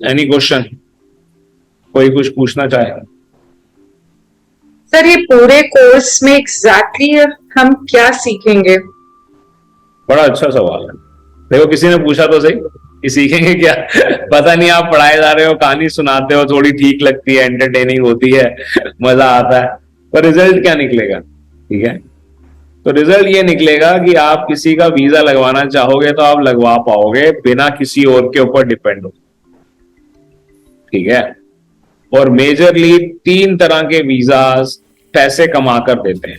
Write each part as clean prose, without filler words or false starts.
Any question, कोई कुछ पूछना चाहे? सर, ये पूरे कोर्स में एग्जैक्टली हम क्या सीखेंगे? बड़ा अच्छा सवाल है। देखो, किसी ने पूछा तो सही कि सीखेंगे क्या। पता नहीं, आप पढ़ाए जा रहे हो, कहानी सुनाते हो, थोड़ी ठीक लगती है, एंटरटेनिंग होती है, मजा आता है, पर रिजल्ट क्या निकलेगा? ठीक है, तो रिजल्ट ये निकलेगा कि आप किसी का वीजा लगवाना चाहोगे तो आप लगवा पाओगे बिना किसी और के ऊपर डिपेंड हो। ठीक है, और मेजरली 3 तरह के वीजास पैसे कमा कर देते हैं।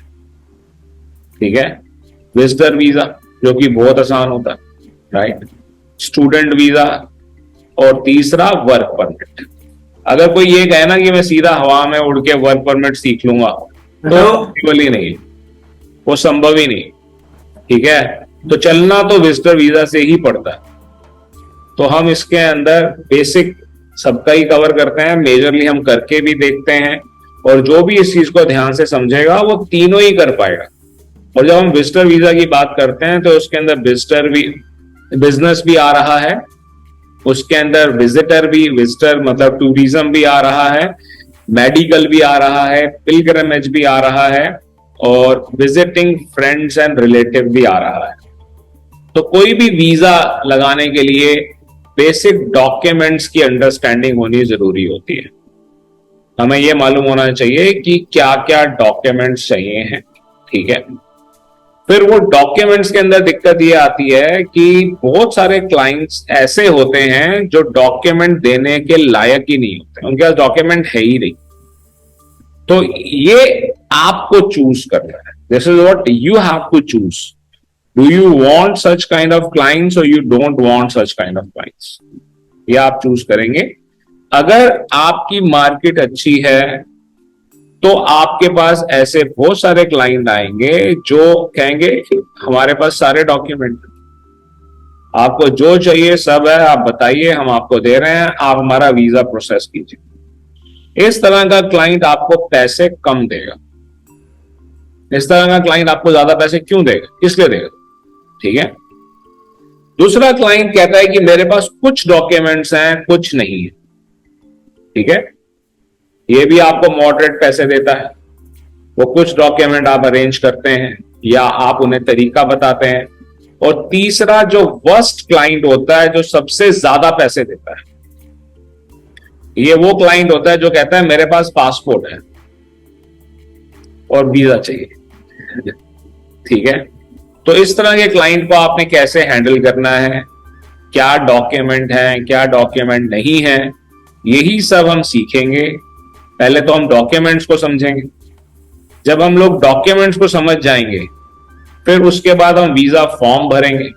ठीक है, विजिटर वीजा जो कि बहुत आसान होता है, राइट, स्टूडेंट वीजा, और तीसरा वर्क परमिट। अगर कोई ये कहे ना कि मैं सीधा हवा में उड़ के वर्क परमिट सीख लूंगा, तो पॉसिबल ही नहीं, वो संभव ही नहीं। ठीक है, तो चलना तो विजिटर वीजा से ही पड़ता है। तो हम इसके अंदर बेसिक सबका ही कवर करते हैं, मेजरली हम करके भी देखते हैं, और जो भी इस चीज को ध्यान से समझेगा वो तीनों ही कर पाएगा। और जब हम विजिटर वीजा की बात करते हैं तो उसके अंदर विजिटर भी, बिजनेस भी आ रहा है, उसके अंदर विजिटर भी, विजिटर मतलब टूरिज्म भी आ रहा है, मेडिकल भी आ रहा है, पिलग्रिमेज भी आ रहा है, और विजिटिंग फ्रेंड्स एंड रिलेटिव भी आ रहा है। तो कोई भी वीजा लगाने के लिए बेसिक डॉक्यूमेंट्स की अंडरस्टैंडिंग होनी जरूरी होती है। हमें यह मालूम होना चाहिए कि क्या क्या डॉक्यूमेंट्स चाहिए हैं। ठीक है, फिर वो डॉक्यूमेंट्स के अंदर दिक्कत ये आती है कि बहुत सारे क्लाइंट्स ऐसे होते हैं जो डॉक्यूमेंट देने के लायक ही नहीं होते, उनके पास डॉक्यूमेंट है ही नहीं। तो ये आपको चूज करना है, this is what you have to choose. Do you want such kind of clients और you don't want such kind of clients, ये आप चूज करेंगे। अगर आपकी मार्केट अच्छी है तो आपके पास ऐसे बहुत सारे क्लाइंट आएंगे जो कहेंगे कि हमारे पास सारे डॉक्यूमेंट, आपको जो चाहिए सब है, आप बताइए, हम आपको दे रहे हैं, आप हमारा वीजा प्रोसेस कीजिए। इस तरह का क्लाइंट आपको पैसे कम देगा। इस तरह का क्लाइंट आपको ज्यादा पैसे क्यों देगा, किस लिए देगा? ठीक है, दूसरा क्लाइंट कहता है कि मेरे पास कुछ डॉक्यूमेंट्स हैं, कुछ नहीं है। ठीक है, ये भी आपको मॉडरेट पैसे देता है। वो कुछ डॉक्यूमेंट आप अरेंज करते हैं या आप उन्हें तरीका बताते हैं। और तीसरा जो वर्स्ट क्लाइंट होता है, जो सबसे ज्यादा पैसे देता है, ये वो क्लाइंट होता है जो कहता है मेरे पास पासपोर्ट है और वीजा चाहिए। ठीक है, तो इस तरह के क्लाइंट को आपने कैसे हैंडल करना है, क्या डॉक्यूमेंट है, क्या डॉक्यूमेंट नहीं है, यही सब हम सीखेंगे। पहले तो हम डॉक्यूमेंट्स को समझेंगे। जब हम लोग डॉक्यूमेंट्स को समझ जाएंगे, फिर उसके बाद हम वीजा फॉर्म भरेंगे।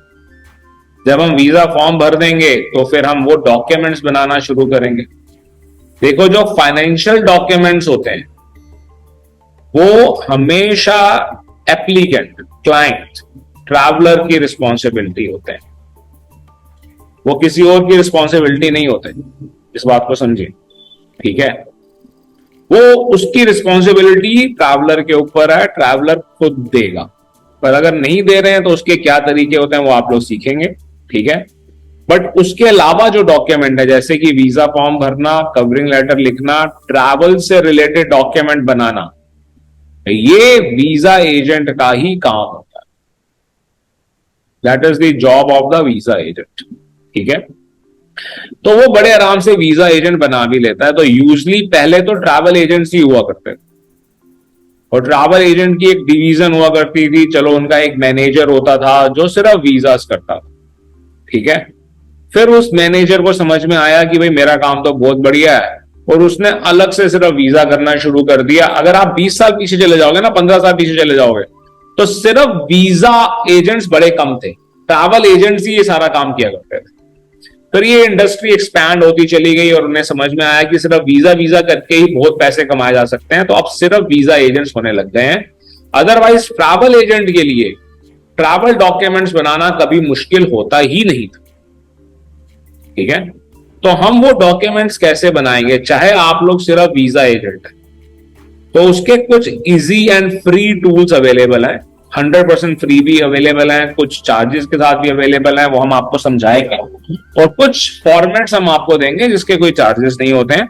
जब हम वीजा फॉर्म भर देंगे तो फिर हम वो डॉक्यूमेंट्स बनाना शुरू करेंगे। देखो, जो फाइनेंशियल डॉक्यूमेंट्स होते हैं वो हमेशा एप्लीकेंट, क्लाइंट, ट्रैवलर की रिस्पॉन्सिबिलिटी होते हैं, वो किसी और की रिस्पॉन्सिबिलिटी नहीं होते। इस बात को समझिए। ठीक है, वो उसकी रिस्पॉन्सिबिलिटी ट्रैवलर के ऊपर है, ट्रैवलर खुद देगा। पर अगर नहीं दे रहे हैं तो उसके क्या तरीके होते हैं वो आप लोग सीखेंगे। ठीक है, बट उसके अलावा जो डॉक्यूमेंट है, जैसे कि वीजा फॉर्म भरना, कवरिंग लेटर लिखना, ट्रैवल से रिलेटेड डॉक्यूमेंट बनाना, ये वीजा एजेंट का ही काम होता है। That is the job of the visa agent. ठीक है, तो वो बड़े आराम से वीजा एजेंट बना भी लेता है। तो यूजली पहले तो ट्रैवल एजेंट्स ही हुआ करते थे, और ट्रैवल एजेंट की एक डिवीजन हुआ करती थी। चलो, उनका एक मैनेजर होता था जो सिर्फ वीजास करता था। ठीक है, फिर उस मैनेजर को समझ में आया कि भाई मेरा काम तो बहुत बढ़िया है, और उसने अलग से सिर्फ वीजा करना शुरू कर दिया। अगर आप 20 साल पीछे चले जाओगे ना, 15 साल पीछे चले जाओगे, तो सिर्फ वीजा एजेंट्स बड़े कम थे, ट्रैवल एजेंट्स ही ये सारा काम किया करते थे। फिर ये इंडस्ट्री एक्सपैंड होती चली गई और उन्हें समझ में आया कि सिर्फ वीजा वीजा करके ही बहुत पैसे कमाए जा सकते हैं, तो अब सिर्फ वीजा एजेंट्स होने लग गए हैं। अदरवाइज ट्रैवल एजेंट के लिए ट्रैवल डॉक्यूमेंट्स बनाना कभी मुश्किल होता ही नहीं था। ठीक है, तो हम वो डॉक्यूमेंट्स कैसे बनाएंगे? चाहे आप लोग सिर्फ वीजा एजेंट है तो उसके कुछ easy and free tools available हैं। 100% फ्री भी अवेलेबल है, कुछ चार्जेस के साथ भी अवेलेबल है, वो हम आपको समझाएंगे, और कुछ फॉर्मेट्स हम आपको देंगे जिसके कोई चार्जेस नहीं होते हैं,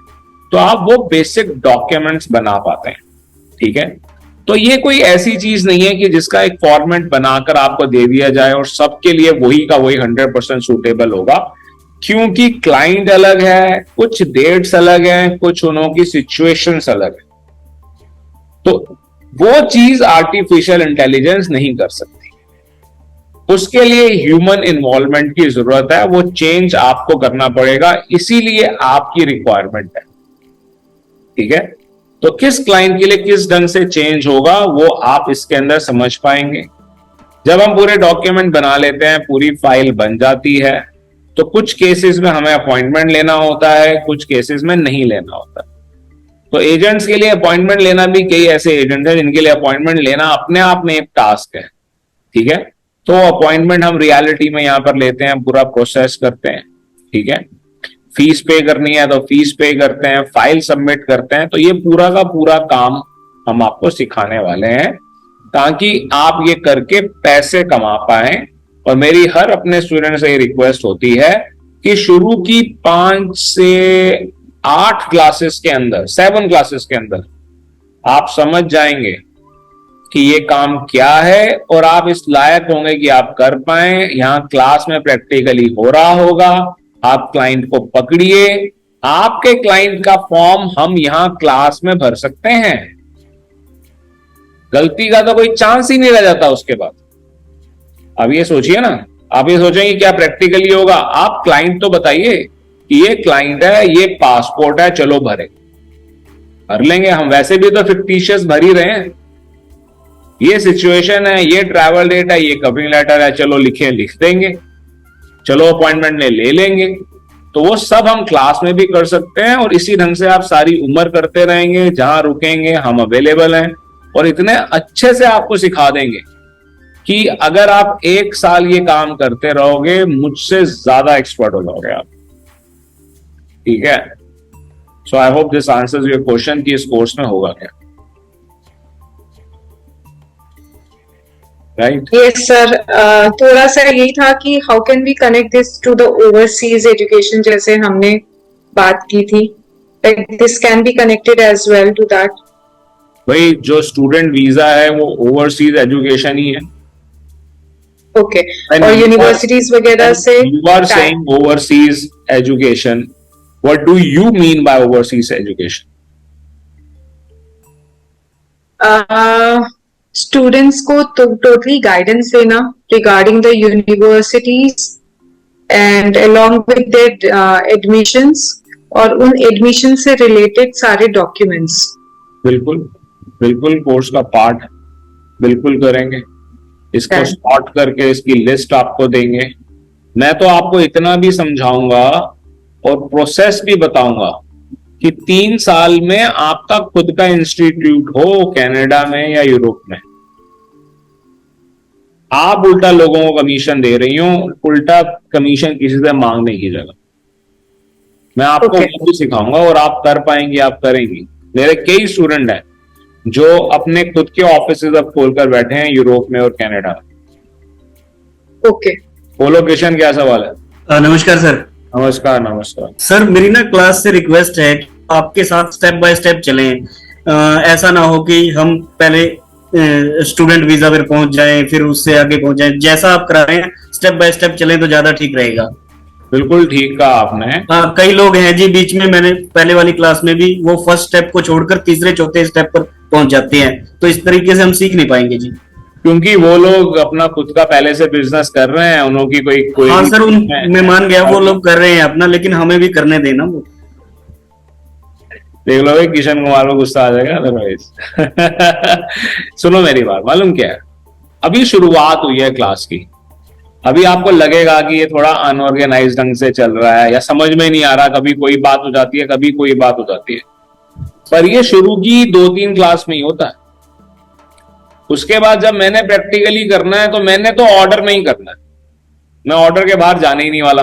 तो आप वो बेसिक डॉक्यूमेंट्स बना पाते हैं। ठीक है, तो ये कोई ऐसी चीज नहीं है कि जिसका एक फॉर्मेट बनाकर आपको दे दिया जाए और सबके लिए वही का वही 100% सूटेबल होगा, क्योंकि क्लाइंट अलग है, कुछ डेट्स अलग हैं, कुछ उन्हों की सिचुएशंस अलग है, तो वो चीज आर्टिफिशियल इंटेलिजेंस नहीं कर सकती। उसके लिए ह्यूमन इन्वॉल्वमेंट की जरूरत है, वो चेंज आपको करना पड़ेगा, इसीलिए आपकी रिक्वायरमेंट है। ठीक है, तो किस क्लाइंट के लिए किस ढंग से चेंज होगा वो आप इसके अंदर समझ पाएंगे। जब हम पूरे डॉक्यूमेंट बना लेते हैं, पूरी फाइल बन जाती है, तो कुछ केसेस में हमें अपॉइंटमेंट लेना होता है, कुछ केसेस में नहीं लेना होता। तो एजेंट्स के लिए अपॉइंटमेंट लेना भी, कई ऐसे एजेंट हैं जिनके लिए अपॉइंटमेंट लेना अपने आप में एक टास्क है। ठीक है, तो अपॉइंटमेंट हम रियलिटी में यहां पर लेते हैं, पूरा प्रोसेस करते हैं। ठीक है, फीस पे करनी है तो फीस पे करते हैं, फाइल सबमिट करते हैं, तो ये पूरा का पूरा काम हम आपको सिखाने वाले हैं, ताकि आप ये करके पैसे कमा पाए। और मेरी हर अपने स्टूडेंट से ये रिक्वेस्ट होती है कि शुरू की 5 से 8 क्लासेस के अंदर, 7 क्लासेस के अंदर आप समझ जाएंगे कि ये काम क्या है, और आप इस लायक होंगे कि आप कर पाए। यहां क्लास में प्रैक्टिकली हो रहा होगा, आप क्लाइंट को पकड़िए, आपके क्लाइंट का फॉर्म हम यहां क्लास में भर सकते हैं, गलती का तो कोई चांस ही नहीं रह जाता उसके बाद। अब ये सोचिए ना, आप ये सोचेंगे क्या प्रैक्टिकली होगा, आप क्लाइंट तो बताइए कि ये क्लाइंट है, ये पासपोर्ट है, चलो भरे, भर लेंगे हम, वैसे भी तो फिक्टिशियस भर ही रहे हैं, ये सिचुएशन है, ये ट्रैवल डेट है, ये कवरिंग लेटर है, चलो लिखे, लिख देंगे, चलो अपॉइंटमेंट ले लेंगे। तो वो सब हम क्लास में भी कर सकते हैं, और इसी ढंग से आप सारी उम्र करते रहेंगे, जहां रुकेंगे हम अवेलेबल हैं, और इतने अच्छे से आपको सिखा देंगे कि अगर आप 1 साल ये काम करते रहोगे, मुझसे ज्यादा एक्सपर्ट हो जाओगे आप। ठीक है, so I hope this answers your question कि इस कोर्स में होगा क्या। राइट, यस सर, थोड़ा सा यही था कि how can we connect this to the overseas education, जैसे हमने बात की थी, this can be connected as well to that. भाई जो स्टूडेंट वीजा है वो ओवरसीज एजुकेशन ही है। ओके, और यूनिवर्सिटीज वगैरह से you are saying overseas education, what do you mean by overseas education? Students को टोटली गाइडेंस देना regarding the universities and along with their admissions, और उन एडमिशन से रिलेटेड सारे डॉक्यूमेंट्स। बिल्कुल बिल्कुल, कोर्स का पार्ट बिल्कुल करेंगे, इसको सॉर्ट करके इसकी लिस्ट आपको देंगे। मैं तो आपको इतना भी समझाऊंगा और प्रोसेस भी बताऊंगा कि 3 साल में आपका खुद का इंस्टीट्यूट हो, कनाडा में या यूरोप में, आप उल्टा लोगों को कमीशन दे रही हो, उल्टा कमीशन किसी से मांगने की जगह। मैं आपको वो भी सिखाऊंगा और आप कर पाएंगे, आप करेंगी। मेरे कई स्टूडेंट हैं जो अपने खुद के ऑफिसेज अब खोलकर बैठे हैं यूरोप में और कनाडा में। ओके, बोलो किशन, क्या सवाल है? नमस्कार सर। नमस्कार नमस्कार सर, मेरी ना क्लास से रिक्वेस्ट है कि आपके साथ स्टेप बाय स्टेप चलें। ऐसा ना हो कि हम पहले स्टूडेंट वीजा पर पहुंच जाएं, फिर उससे आगे पहुंच जाएं। जैसा आप करा रहे हैं स्टेप बाय स्टेप चलें तो ज्यादा ठीक रहेगा। बिल्कुल ठीक कहा आपने। कई लोग हैं जी, बीच में मैंने पहले वाली क्लास में भी वो फर्स्ट स्टेप को छोड़कर तीसरे चौथे स्टेप पर पहुंच जाते हैं, तो इस तरीके से हम सीख नहीं पाएंगे जी। क्योंकि वो लोग अपना खुद का पहले से बिजनेस कर रहे हैं, उन्हों की कोई हाँ सर, मैं मान गया वो लोग कर रहे हैं अपना, लेकिन हमें भी करने देना वो। देख लो भाई, किशन कुमार को गुस्सा आ जाएगा अदरवाइज। सुनो मेरी बात, मालूम क्या है, अभी शुरुआत हुई है क्लास की, अभी आपको लगेगा कि ये थोड़ा अनऑर्गेनाइज ढंग से चल रहा है या समझ में नहीं आ रहा, कभी कोई बात हो जाती है, कभी कोई बात हो जाती है, पर ये शुरू की 2-3 क्लास में ही होता है। उसके बाद जब मैंने प्रैक्टिकली करना है तो मैंने तो ऑर्डर में ही करना है, मैं ऑर्डर के बाहर जाने ही नहीं वाला,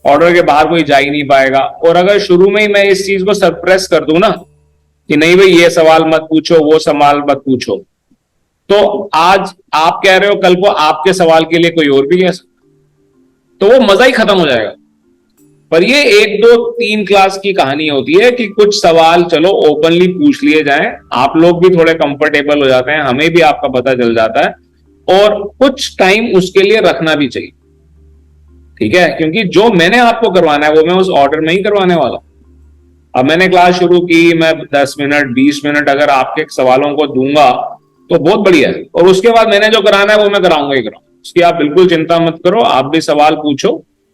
ऑर्डर के बाहर कोई जा ही नहीं पाएगा। और अगर शुरू में ही मैं इस चीज को सरप्रेस कर दूं ना कि नहीं भाई ये सवाल मत पूछो, वो सवाल मत पूछो, तो आज आप कह रहे हो, कल को आपके सवाल के लिए कोई और भी कह सकता, तो वो मजा ही खत्म हो जाएगा। पर ये 1 2 3 क्लास की कहानी होती है कि कुछ सवाल चलो ओपनली पूछ लिए जाएं, आप लोग भी थोड़े कंफर्टेबल हो जाते हैं, हमें भी आपका पता चल जाता है, और कुछ टाइम उसके लिए रखना भी चाहिए, ठीक है? क्योंकि जो मैंने आपको करवाना है वो मैं उस ऑर्डर में ही करवाने वाला हूं। अब मैंने क्लास शुरू की, मैं 10 मिनट 20 मिनट अगर आपके सवालों को दूंगा तो बहुत बढ़िया है, और उसके बाद मैंने जो कराना है वो मैं कराऊंगा ही कराऊंगा, उसकी आप बिल्कुल चिंता मत करो। आप भी सवाल पूछो,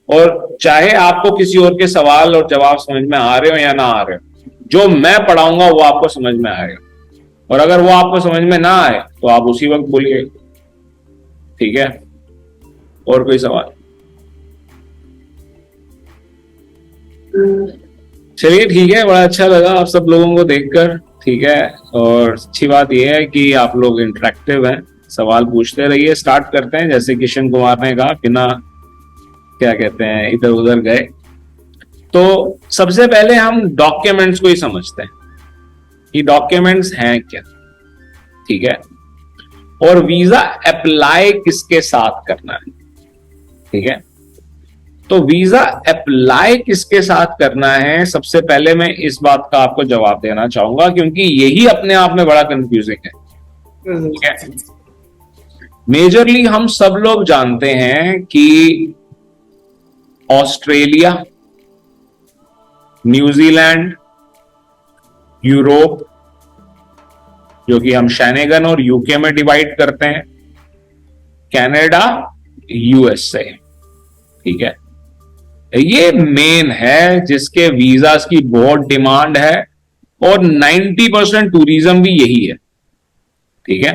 और चाहे आपको किसी और के सवाल और जवाब समझ में आ रहे हो या ना आ रहे हो, जो मैं पढ़ाऊंगा वो आपको समझ में आएगा, और अगर वो आपको समझ में ना आए तो आप उसी वक्त बोलिए, ठीक है? और कोई सवाल? चलिए ठीक है, बड़ा अच्छा लगा आप सब लोगों को देखकर, ठीक है? और अच्छी बात यह है कि आप लोग इंटरेक्टिव हैं, सवाल पूछते रहिए। स्टार्ट करते हैं, जैसे किशन कुमार ने कहा, बिना क्या कहते हैं इधर उधर गए। तो सबसे पहले हम डॉक्यूमेंट्स को ही समझते हैं कि डॉक्यूमेंट्स हैं क्या, ठीक है? और वीजा अप्लाई किसके साथ करना है, ठीक है? तो वीजा अप्लाई किसके साथ करना है, सबसे पहले मैं इस बात का आपको जवाब देना चाहूंगा, क्योंकि यही अपने आप में बड़ा कंफ्यूजिंग है, ठीक है? मेजरली हम सब लोग जानते हैं कि ऑस्ट्रेलिया, न्यूजीलैंड, यूरोप, जो कि हम शेनेगन और यूके में डिवाइड करते हैं, कनाडा, यूएसए, ठीक है? ये मेन है जिसके वीजास की बहुत डिमांड है, और 90% टूरिज्म भी यही है, ठीक है?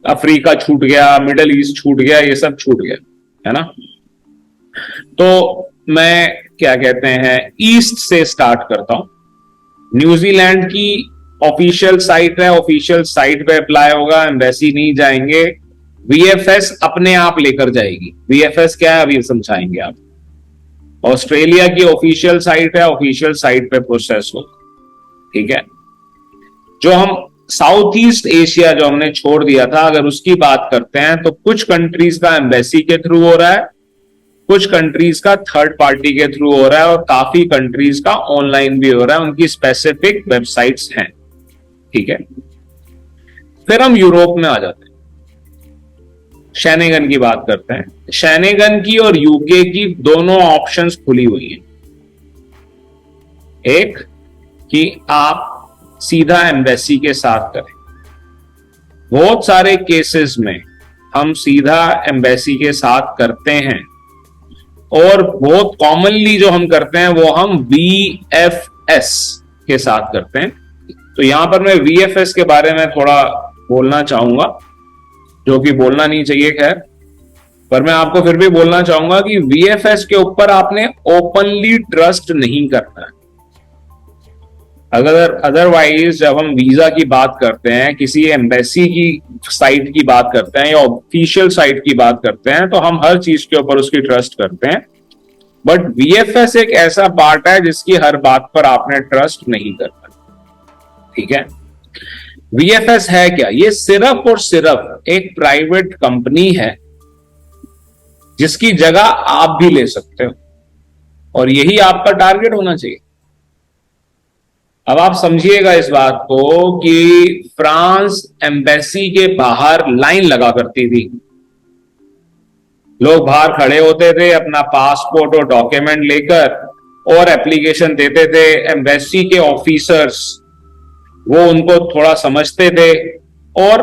अफ्रीका छूट गया, मिडल ईस्ट छूट गया, ये सब छूट गया, है ना? तो मैं क्या कहते हैं ईस्ट से स्टार्ट करता हूं। न्यूजीलैंड की ऑफिशियल साइट है, ऑफिशियल साइट पे अप्लाई होगा, एम्बेसी नहीं जाएंगे, वीएफएस अपने आप लेकर जाएगी। वीएफएस क्या है अभी समझाएंगे आप। ऑस्ट्रेलिया की ऑफिशियल साइट है, ऑफिशियल साइट पे प्रोसेस होगा, ठीक है? जो हम साउथ ईस्ट एशिया जो हमने छोड़ दिया था, अगर उसकी बात करते हैं तो कुछ कंट्रीज का एम्बेसी के थ्रू हो रहा है, कुछ कंट्रीज का थर्ड पार्टी के थ्रू हो रहा है, और काफी कंट्रीज का ऑनलाइन भी हो रहा है, उनकी स्पेसिफिक वेबसाइट्स हैं, ठीक है? फिर हम यूरोप में आ जाते हैं, शेनेगन की बात करते हैं। शेनेगन की और यूके की दोनों ऑप्शंस खुली हुई हैं। एक कि आप सीधा एम्बेसी के साथ करें, बहुत सारे केसेस में हम सीधा एम्बेसी के साथ करते हैं, और बहुत कॉमनली जो हम करते हैं वो हम वीएफएस के साथ करते हैं। तो यहां पर मैं वीएफएस के बारे में थोड़ा बोलना चाहूंगा, जो कि बोलना नहीं चाहिए खैर, पर मैं आपको फिर भी बोलना चाहूंगा कि वीएफएस के ऊपर आपने ओपनली ट्रस्ट नहीं करना है। अगर अदरवाइज जब हम वीजा की बात करते हैं, किसी एम्बेसी की साइट की बात करते हैं या ऑफिशियल साइट की बात करते हैं, तो हम हर चीज के ऊपर उसकी ट्रस्ट करते हैं, बट वीएफएस एक ऐसा पार्ट है जिसकी हर बात पर आपने ट्रस्ट नहीं करना, ठीक है? वीएफएस है क्या? ये सिर्फ और सिर्फ एक प्राइवेट कंपनी है जिसकी जगह आप भी ले सकते हो, और यही आपका टारगेट होना चाहिए। अब आप समझिएगा इस बात को कि फ्रांस एम्बेसी के बाहर लाइन लगा करती थी, लोग बाहर खड़े होते थे अपना पासपोर्ट और डॉक्यूमेंट लेकर, और एप्लीकेशन देते थे। एम्बेसी के ऑफिसर्स वो उनको थोड़ा समझते थे, और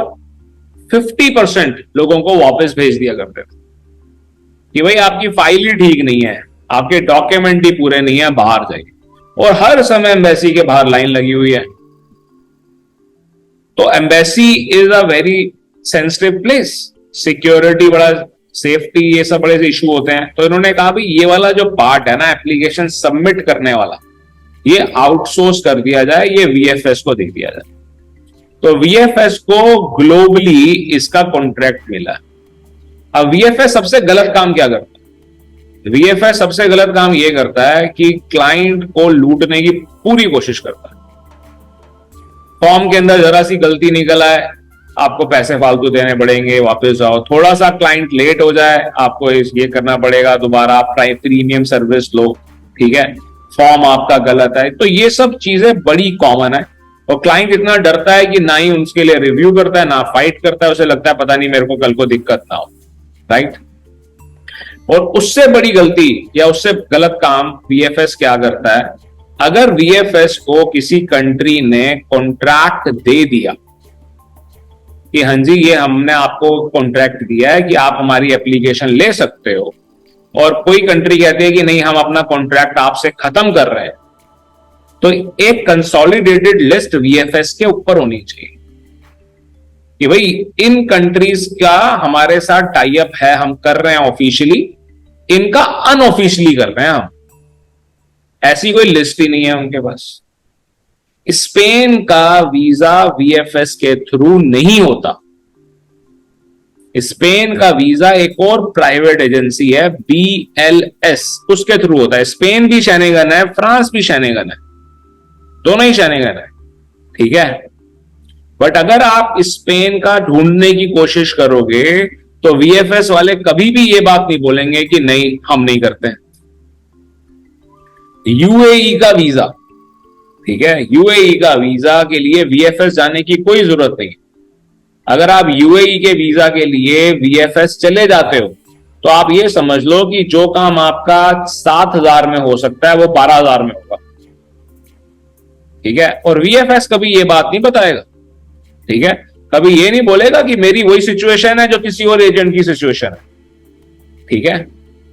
50% लोगों को वापस भेज दिया करते थे कि भाई आपकी फाइल ही ठीक नहीं है, आपके डॉक्यूमेंट ही पूरे नहीं है, बाहर जाइए। और हर समय एम्बेसी के बाहर लाइन लगी हुई है। तो embassy is a very sensitive place, security बड़ा, सेफ्टी, ये सब बड़े से इशू होते हैं। तो इन्होंने कहा भाई ये वाला जो पार्ट है ना, एप्लीकेशन सबमिट करने वाला, ये आउटसोर्स कर दिया जाए, ये वीएफएस को दे दिया जाए। तो वीएफएस को ग्लोबली इसका कॉन्ट्रैक्ट मिला है। अब वीएफएस सबसे गलत काम क्या करता है? वीएफएस सबसे गलत काम यह करता है कि क्लाइंट को लूटने की पूरी कोशिश करता है। फॉर्म के अंदर जरा सी गलती निकल आए, आपको पैसे फालतू देने पड़ेंगे, वापस जाओ, थोड़ा सा क्लाइंट लेट हो जाए आपको ये करना पड़ेगा, दोबारा आप प्रीमियम सर्विस लो, ठीक है, फॉर्म आपका गलत है। तो ये सब चीजें बड़ी कॉमन है, और क्लाइंट इतना डरता है कि ना ही उसके लिए रिव्यू करता है, ना फाइट करता है, उसे लगता है पता नहीं मेरे को कल को दिक्कत ना हो, राइट। और उससे बड़ी गलती या उससे गलत काम वीएफएस क्या करता है, अगर वीएफएस को किसी कंट्री ने कॉन्ट्रैक्ट दे दिया कि हाँ जी ये हमने आपको कॉन्ट्रैक्ट दिया है कि आप हमारी एप्लीकेशन ले सकते हो, और कोई कंट्री कहती है कि नहीं हम अपना कॉन्ट्रैक्ट आपसे खत्म कर रहे हैं, तो एक कंसोलिडेटेड लिस्ट वीएफएस के ऊपर होनी चाहिए कि भाई इन कंट्रीज का हमारे साथ टाई अप है, हम कर रहे हैं ऑफिशियली, इनका अनऑफिशियली कर रहे हैं हम, ऐसी कोई लिस्ट ही नहीं है उनके पास। स्पेन का वीजा वीएफएस के थ्रू नहीं होता, स्पेन का वीजा एक और प्राइवेट एजेंसी है बीएलएस, उसके थ्रू होता है। स्पेन भी शेनेगन है, फ्रांस भी शेनेगन है, दोनों ही शेनेगन है, ठीक है। बट अगर आप स्पेन का ढूंढने की कोशिश करोगे तो वीएफएस वाले कभी भी ये बात नहीं बोलेंगे कि नहीं हम नहीं करते। यूएई का वीजा, ठीक है, यूएई का वीजा के लिए वीएफएस जाने की कोई जरूरत नहीं। अगर आप यूएई के वीजा के लिए वीएफएस चले जाते हो तो आप ये समझ लो कि जो काम आपका 7,000 में हो सकता है वो 12,000 में होगा, ठीक है। और वीएफएस कभी ये बात नहीं बताएगा, ठीक है, कभी ये नहीं बोलेगा कि मेरी वही सिचुएशन है जो किसी और एजेंट की सिचुएशन है, ठीक है।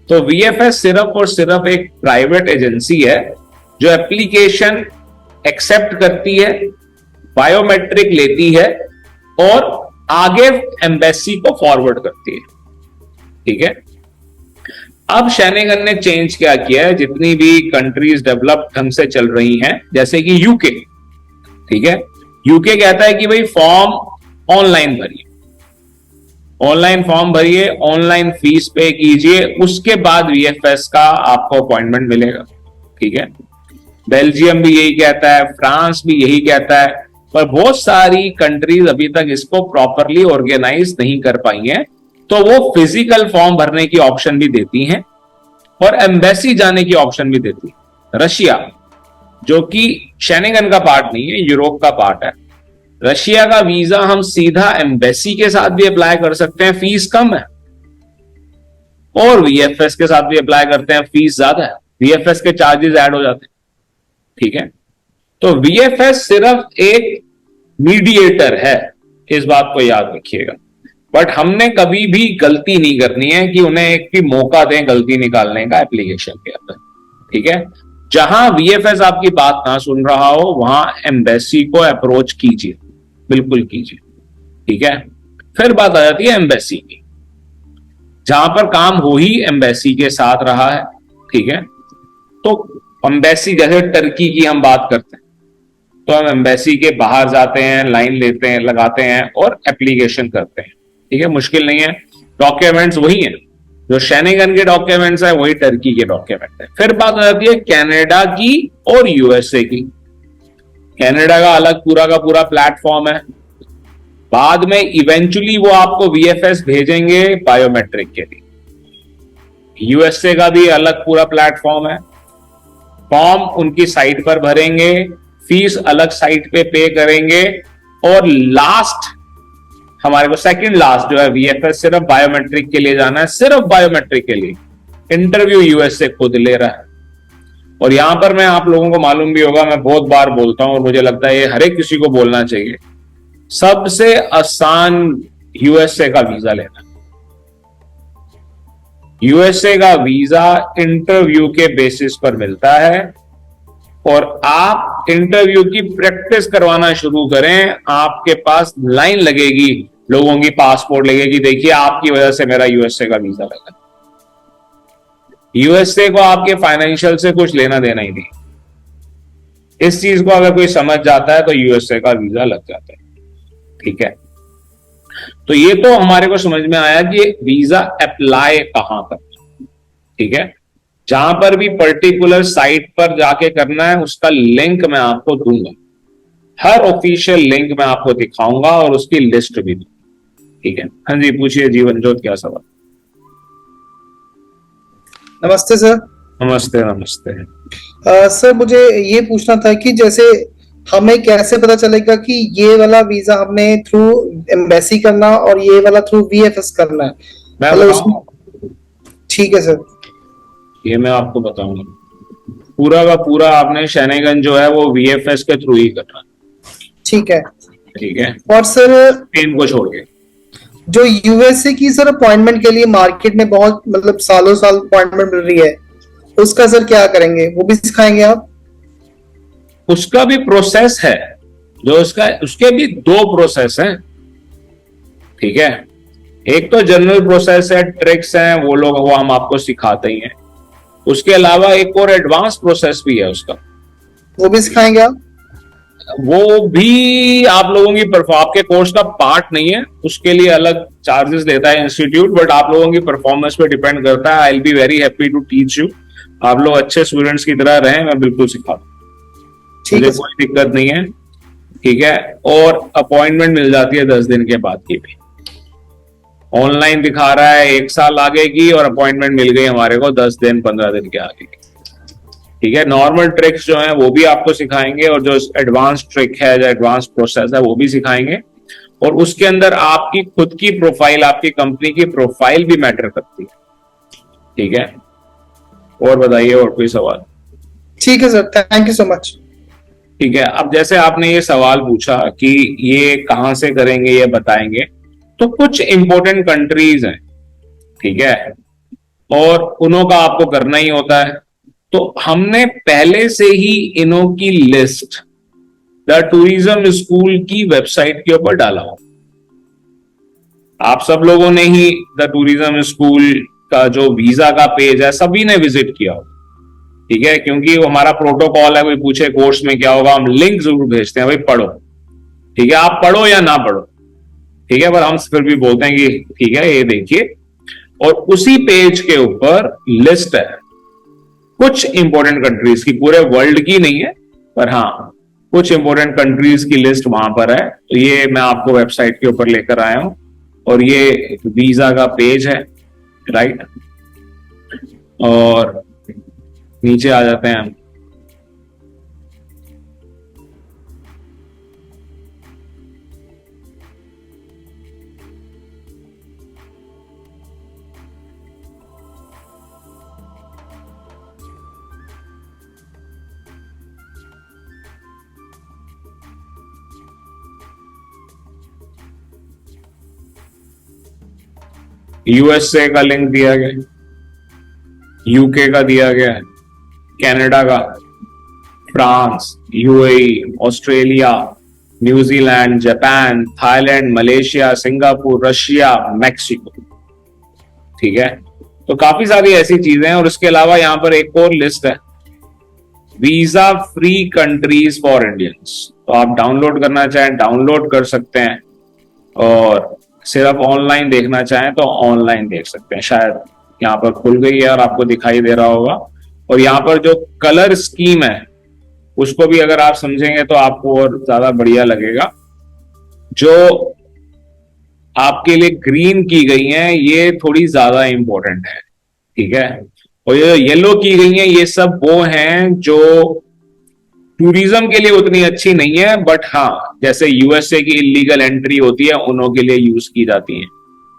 तो वीएफएस सिर्फ और सिर्फ एक प्राइवेट एजेंसी है जो एप्लीकेशन एक्सेप्ट करती है, बायोमेट्रिक लेती है और आगे एम्बेसी को फॉरवर्ड करती है, ठीक है। अब शेनेगन ने चेंज क्या किया है, जितनी भी कंट्रीज डेवलप ढंग से चल रही हैं, जैसे कि यूके, ठीक है, यूके कहता है कि भाई फॉर्म ऑनलाइन भरिए, ऑनलाइन फॉर्म भरिए, ऑनलाइन फीस पे कीजिए, उसके बाद वीएफएस का आपको अपॉइंटमेंट मिलेगा, ठीक है। बेल्जियम भी यही कहता है, फ्रांस भी यही कहता है, पर बहुत सारी कंट्रीज अभी तक इसको प्रॉपरली ऑर्गेनाइज नहीं कर पाई हैं, तो वो फिजिकल फॉर्म भरने की ऑप्शन भी देती हैं और एम्बेसी जाने की ऑप्शन भी देती है। रशिया जो कि शेनेगन का पार्ट नहीं है, यूरोप का पार्ट है, रशिया का वीजा हम सीधा एम्बेसी के साथ भी अप्लाई कर सकते हैं, फीस कम है, और वीएफएस के साथ भी अप्लाई करते हैं, फीस ज्यादा है, वीएफएस के चार्जेस ऐड हो जाते हैं, ठीक है। तो वीएफएस सिर्फ एक मीडिएटर है, इस बात को याद रखिएगा। बट हमने कभी भी गलती नहीं करनी है कि उन्हें एक भी मौका दें गलती निकालने का एप्लीकेशन के अंदर, ठीक है। जहां वीएफएस आपकी बात ना सुन रहा हो वहां एम्बेसी को अप्रोच कीजिए, बिल्कुल कीजिए, ठीक है। फिर बात आ जाती है एम्बेसी की, जहां पर काम हो ही एम्बेसी के साथ रहा है, ठीक है। तो एम्बेसी जैसे टर्की की हम बात करते हैं तो हम एम्बेसी के बाहर जाते हैं, लाइन लेते हैं, लगाते हैं और एप्लीकेशन करते हैं, ठीक है, मुश्किल नहीं है। डॉक्यूमेंट्स वही हैं, जो शेनेगन के डॉक्यूमेंट्स है वही टर्की के डॉक्यूमेंट है। फिर बात आ जाती है कनाडा की और यूएसए की। कनाडा का अलग पूरा का पूरा प्लेटफॉर्म है, बाद में इवेंचुअली वो आपको वीएफएस भेजेंगे बायोमेट्रिक के लिए। यूएसए का भी अलग पूरा प्लेटफॉर्म है, फॉर्म उनकी साइट पर भरेंगे, फीस अलग साइट पे करेंगे, और लास्ट हमारे को सेकंड लास्ट जो है वीएफएस सिर्फ बायोमेट्रिक के लिए जाना है, सिर्फ बायोमेट्रिक के लिए इंटरव्यू यूएसए खुद ले रहा है। और यहां पर मैं आप लोगों को मालूम भी होगा, मैं बहुत बार बोलता हूं और मुझे लगता है ये हर एक किसी को बोलना चाहिए, सबसे आसान यूएसए का वीजा लेना। यूएसए का वीजा इंटरव्यू के बेसिस पर मिलता है, और आप इंटरव्यू की प्रैक्टिस करवाना शुरू करें, आपके पास लाइन लगेगी, लोगों की पासपोर्ट लगेगी, देखिए आपकी वजह से मेरा यूएसए का वीजा लगा। यूएसए को आपके फाइनेंशियल से कुछ लेना देना ही नहीं। इस चीज को अगर कोई समझ जाता है तो यूएसए का वीजा लग जाता है, ठीक है। तो ये तो हमारे को समझ में आया कि वीजा अप्लाई कहां करना, ठीक है। जहां पर भी पर्टिकुलर साइट पर जाके करना है उसका लिंक मैं आपको दूंगा, हर ऑफिशियल लिंक मैं आपको दिखाऊंगा और उसकी लिस्ट भी दूंगा। ठीक है, हाँ जी पूछिए जीवन ज्योत, क्या सवाल? नमस्ते सर। नमस्ते नमस्ते। सर मुझे ये पूछना था कि जैसे हमें कैसे पता चलेगा कि ये वाला वीजा हमने थ्रू एम्बेसी करना और ये वाला थ्रू वीएफएस करना है? मैं मतलब बताऊं? ठीक है सर। ये मैं आपको बताऊंगा। पूरा का पूरा आपने शैनेगन जो है वो वीएफएस के थ्रू ही करना। ठीक है। ठीक है, और सर स्पेन को छोड़ के। जो यूएसए की सर अपॉइंटमेंट के लिए मार्केट में बहुत मतलब सालों साल अपॉइंटमेंट मिल रही है, उसका सर क्या करेंगे? वो भी सिखाएंगे आप? उसका भी प्रोसेस है, जो उसका उसके भी दो प्रोसेस हैं। ठीक है, एक तो जनरल प्रोसेस है, ट्रिक्स हैं, वो हम आपको सिखाते ही हैं। उसके अलावा एक और एडवांस प्रोसेस भी है उसका, वो भी सिखाएंगे आप? वो भी आप लोगों की आपके कोर्स का पार्ट नहीं है, उसके लिए अलग चार्जेस लेता है इंस्टीट्यूट, बट आप लोगों की परफॉर्मेंस पे डिपेंड करता है। I will be very happy to teach you. आप लोग अच्छे स्टूडेंट्स की तरह रहें, मैं बिल्कुल सिखा दूं, ठीक मुझे है सर। कोई दिक्कत नहीं है। ठीक है, और अपॉइंटमेंट मिल जाती है 10 दिन के बाद की भी। ऑनलाइन दिखा रहा है 1 साल आगे की, और अपॉइंटमेंट मिल गई हमारे को 10 दिन 15 दिन के आगे की। ठीक है, नॉर्मल ट्रिक्स जो है वो भी आपको सिखाएंगे, और जो एडवांस ट्रिक है, जो एडवांस प्रोसेस है, वो भी सिखाएंगे। और उसके अंदर आपकी खुद की प्रोफाइल, आपकी कंपनी की प्रोफाइल भी मैटर करती है। ठीक है, और बताइए, और कोई सवाल? ठीक है sir, thank you so much. ठीक है, अब जैसे आपने ये सवाल पूछा कि ये कहां से करेंगे, ये बताएंगे, तो कुछ इंपॉर्टेंट कंट्रीज हैं। ठीक है, और उन्हों का आपको करना ही होता है। तो हमने पहले से ही इन्हों की लिस्ट द टूरिज्म स्कूल की वेबसाइट के ऊपर डाला हो। आप सब लोगों ने ही द टूरिज्म स्कूल का जो वीजा का पेज है, सभी ने विजिट किया हो। ठीक है, क्योंकि वो हमारा प्रोटोकॉल है, कोई पूछे कोर्स में क्या होगा, हम लिंक जरूर भेजते हैं, भाई पढ़ो। ठीक है, आप पढ़ो या ना पढ़ो, ठीक है, पर हम फिर भी बोलते हैं कि ठीक है ये देखिए। और उसी पेज के ऊपर लिस्ट है कुछ इंपॉर्टेंट कंट्रीज की, पूरे वर्ल्ड की नहीं है, पर हाँ कुछ इंपॉर्टेंट कंट्रीज की लिस्ट वहां पर है। तो ये मैं आपको वेबसाइट के ऊपर लेकर आया हूं, और ये वीजा का पेज है, राइट। और नीचे आ जाते हैं हम। यूएसए का लिंक दिया गया, यूके का दिया गया है, कनाडा का, France, UAE, Australia, New Zealand, Japan, Thailand, Malaysia, Singapore, Russia, Mexico. ठीक है, तो काफी सारी ऐसी चीजें हैं। और इसके अलावा यहां पर एक और लिस्ट है, visa free countries for Indians. तो आप डाउनलोड करना चाहें डाउनलोड कर सकते हैं, और सिर्फ ऑनलाइन देखना चाहें तो ऑनलाइन देख सकते हैं। शायद यहाँ पर खुल गई है और आपको दिखाई दे रहा होगा। और यहाँ पर जो कलर स्कीम है उसको भी अगर आप समझेंगे तो आपको और ज्यादा बढ़िया लगेगा। जो आपके लिए ग्रीन की गई हैं ये थोड़ी ज्यादा इंपॉर्टेंट है। ठीक है, और ये येलो की गई हैं ये सब वो हैं जो टूरिज्म के लिए उतनी अच्छी नहीं है, बट हाँ जैसे यूएसए की इलीगल एंट्री होती है उन्हों के लिए यूज की जाती है।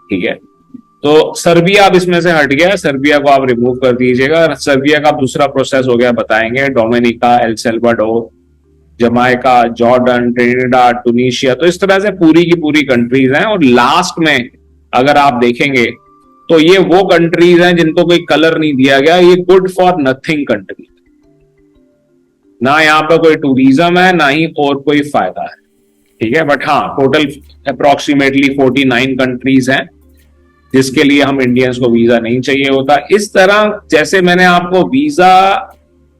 ठीक है, तो सर्बिया अब इसमें से हट गया, सर्बिया को आप रिमूव कर दीजिएगा। सर्बिया का दूसरा प्रोसेस हो गया, बताएंगे, Dominica, El Salvador, Jamaica, Jordan, Trinidad, Tunisia. तो इस तरह से पूरी की पूरी कंट्रीज हैं। और लास्ट में अगर आप देखेंगे तो ये वो कंट्रीज हैं जिनको कोई कलर नहीं दिया गया, ये गुड फॉर नथिंग कंट्री, ना यहाँ पर कोई टूरिज्म है ना ही और कोई फायदा है। ठीक है, बट हाँ टोटल अप्रोक्सीमेटली 49 कंट्रीज हैं जिसके लिए हम इंडियंस को वीजा नहीं चाहिए होता। इस तरह जैसे मैंने आपको वीजा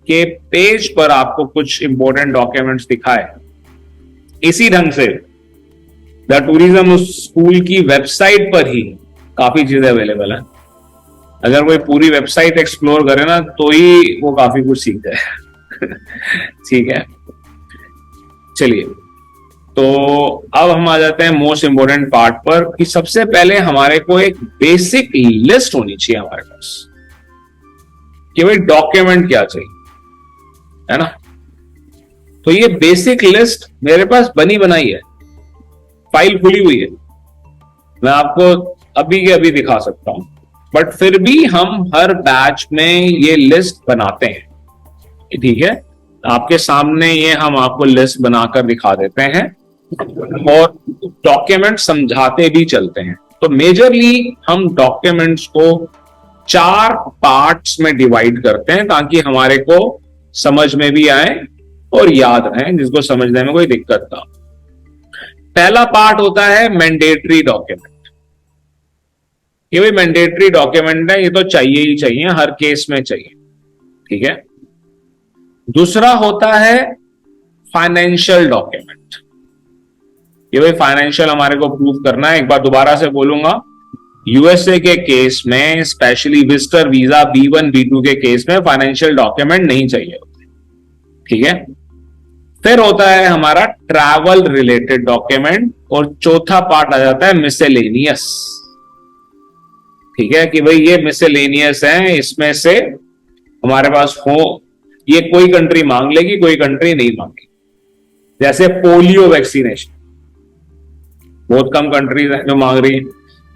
के पेज पर आपको कुछ इंपॉर्टेंट डॉक्यूमेंट्स दिखाए, इसी ढंग से द टूरिज्म स्कूल की वेबसाइट पर ही काफी चीजें अवेलेबल हैं। अगर कोई पूरी वेबसाइट एक्सप्लोर करे ना तो ही वो काफी कुछ सीख जाए। ठीक है, चलिए तो अब हम आ जाते हैं मोस्ट इंपोर्टेंट पार्ट पर कि सबसे पहले हमारे को एक बेसिक लिस्ट होनी चाहिए हमारे पास कि भाई डॉक्यूमेंट क्या चाहिए, है ना। तो ये बेसिक लिस्ट मेरे पास बनी बनाई है, फाइल खुली हुई है, मैं आपको अभी के अभी दिखा सकता हूं, बट फिर भी हम हर बैच में ये लिस्ट बनाते हैं, ठीक है। आपके सामने ये हम आपको लिस्ट बनाकर दिखा देते हैं और डॉक्यूमेंट समझाते भी चलते हैं। तो मेजरली हम डॉक्यूमेंट्स को 4 पार्ट्स में डिवाइड करते हैं ताकि हमारे को समझ में भी आए और याद रहे, जिसको समझने में कोई दिक्कत ना हो। पहला पार्ट होता है मैंडेटरी डॉक्यूमेंट। ये भी मैंडेटरी डॉक्यूमेंट है, ये तो चाहिए ही चाहिए, हर केस में चाहिए, ठीक है। दूसरा होता है फाइनेंशियल डॉक्यूमेंट। ये भाई फाइनेंशियल हमारे को प्रूव करना है। एक बार दोबारा से बोलूंगा, यूएसए के केस में specially visitor visa B1 B2 के केस में फाइनेंशियल डॉक्यूमेंट नहीं चाहिए होते, ठीक है। फिर होता है हमारा ट्रैवल रिलेटेड डॉक्यूमेंट और चौथा पार्ट आ जाता है मिसेलेनियस, ठीक है, कि भाई ये मिसेलेनियस है, इसमें से हमारे पास हो, ये कोई कंट्री मांग लेगी, कोई कंट्री नहीं मांगेगी। जैसे पोलियो वैक्सीनेशन बहुत कम कंट्रीज हैं जो मांग रही है,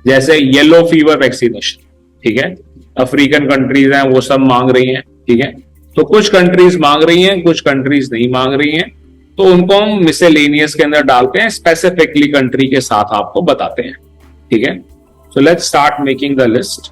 जैसे येलो फीवर वैक्सीनेशन, ठीक है, अफ्रीकन कंट्रीज हैं वो सब मांग रही हैं, ठीक है। तो कुछ कंट्रीज मांग रही हैं, कुछ कंट्रीज नहीं मांग रही हैं, तो उनको हम मिसेलेनियस के अंदर डालते हैं, स्पेसिफिकली कंट्री के साथ आपको बताते हैं, ठीक है। So let's start making the list.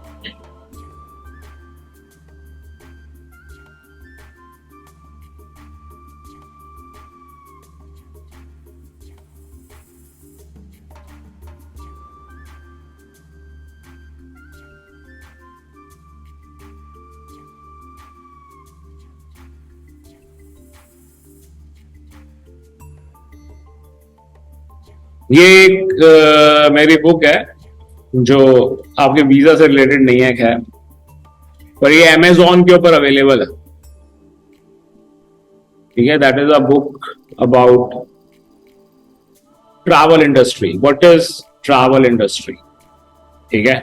ये एक मेरी बुक है जो आपके वीजा से रिलेटेड नहीं है खैर, पर ये अमेजोन के ऊपर अवेलेबल है, ठीक है। That is a book about travel industry, what is travel industry, ठीक है।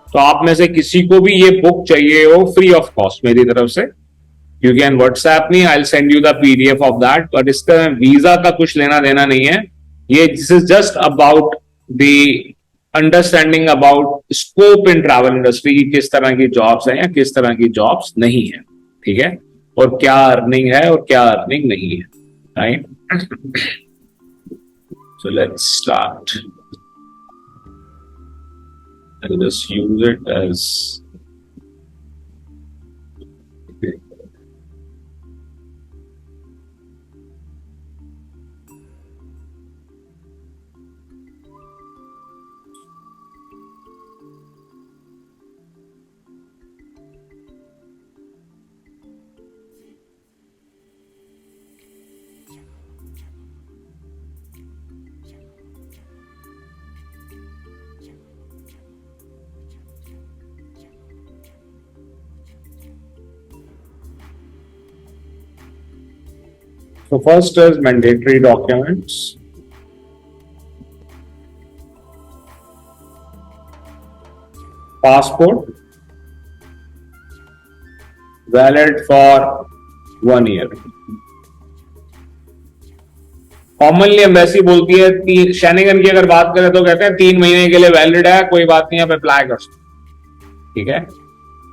तो आप में से किसी को भी ये बुक चाहिए हो फ्री ऑफ कॉस्ट मेरी तरफ से, you can WhatsApp me, I will send you the PDF of that. But इसका वीजा का कुछ लेना देना नहीं है, ये this is just about the understanding about scope in travel industry, किस तरह की जॉब्स हैं या किस तरह की जॉब्स नहीं है, ठीक है, और क्या अर्निंग है और क्या अर्निंग नहीं है, right. So let's start, I'll just use it as so first is mandatory documents. Passport valid for 1 year. Commonly embassy बोलती है, शेनिगन की अगर बात करें तो कहते हैं 3 महीने के लिए वैलिड है, कोई बात नहीं, आप अप्लाई कर सकते, ठीक है।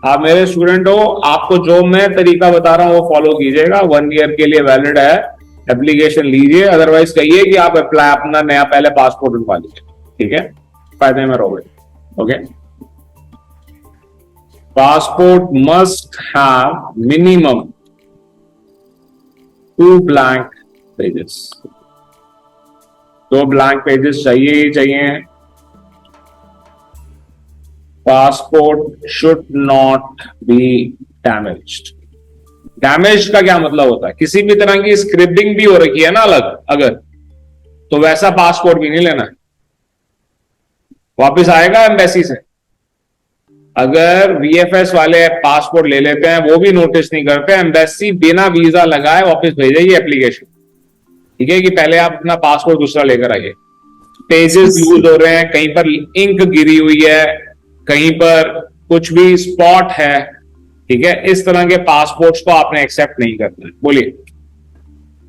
आप मेरे स्टूडेंट हो, आपको जो मैं तरीका बता रहा हूं वो फॉलो कीजिएगा। 1 ईयर के लिए वैलिड है, एप्लीकेशन लीजिए, अदरवाइज कहिए कि आप अप्लाई अपना नया पहले पासपोर्ट बनवा लीजिए, ठीक है, फायदे में रहोगे, okay. Passport must have minimum 2 blank pages, 2 blank pages चाहिए ही चाहिए। Passport should not be damaged. Damage का क्या मतलब होता है, किसी भी तरह की स्क्रिप्टिंग भी हो रखी है ना अलग अगर, तो वैसा पासपोर्ट भी नहीं लेना है, वापस आएगा एम्बेसी से। अगर VFS वाले पासपोर्ट ले लेते हैं, वो भी नोटिस नहीं करते, एम्बेसी बिना वीजा लगाए वापस भेजेगी एप्लीकेशन, ठीक है, कि पहले आप अपना पासपोर्ट दूसरा लेकर आइए, पेजेस यूज हो रहे हैं, कहीं पर इंक गिरी हुई है, कहीं पर कुछ भी स्पॉट है, ठीक है, इस तरह के पासपोर्ट्स को आपने एक्सेप्ट नहीं करना है। बोलिए।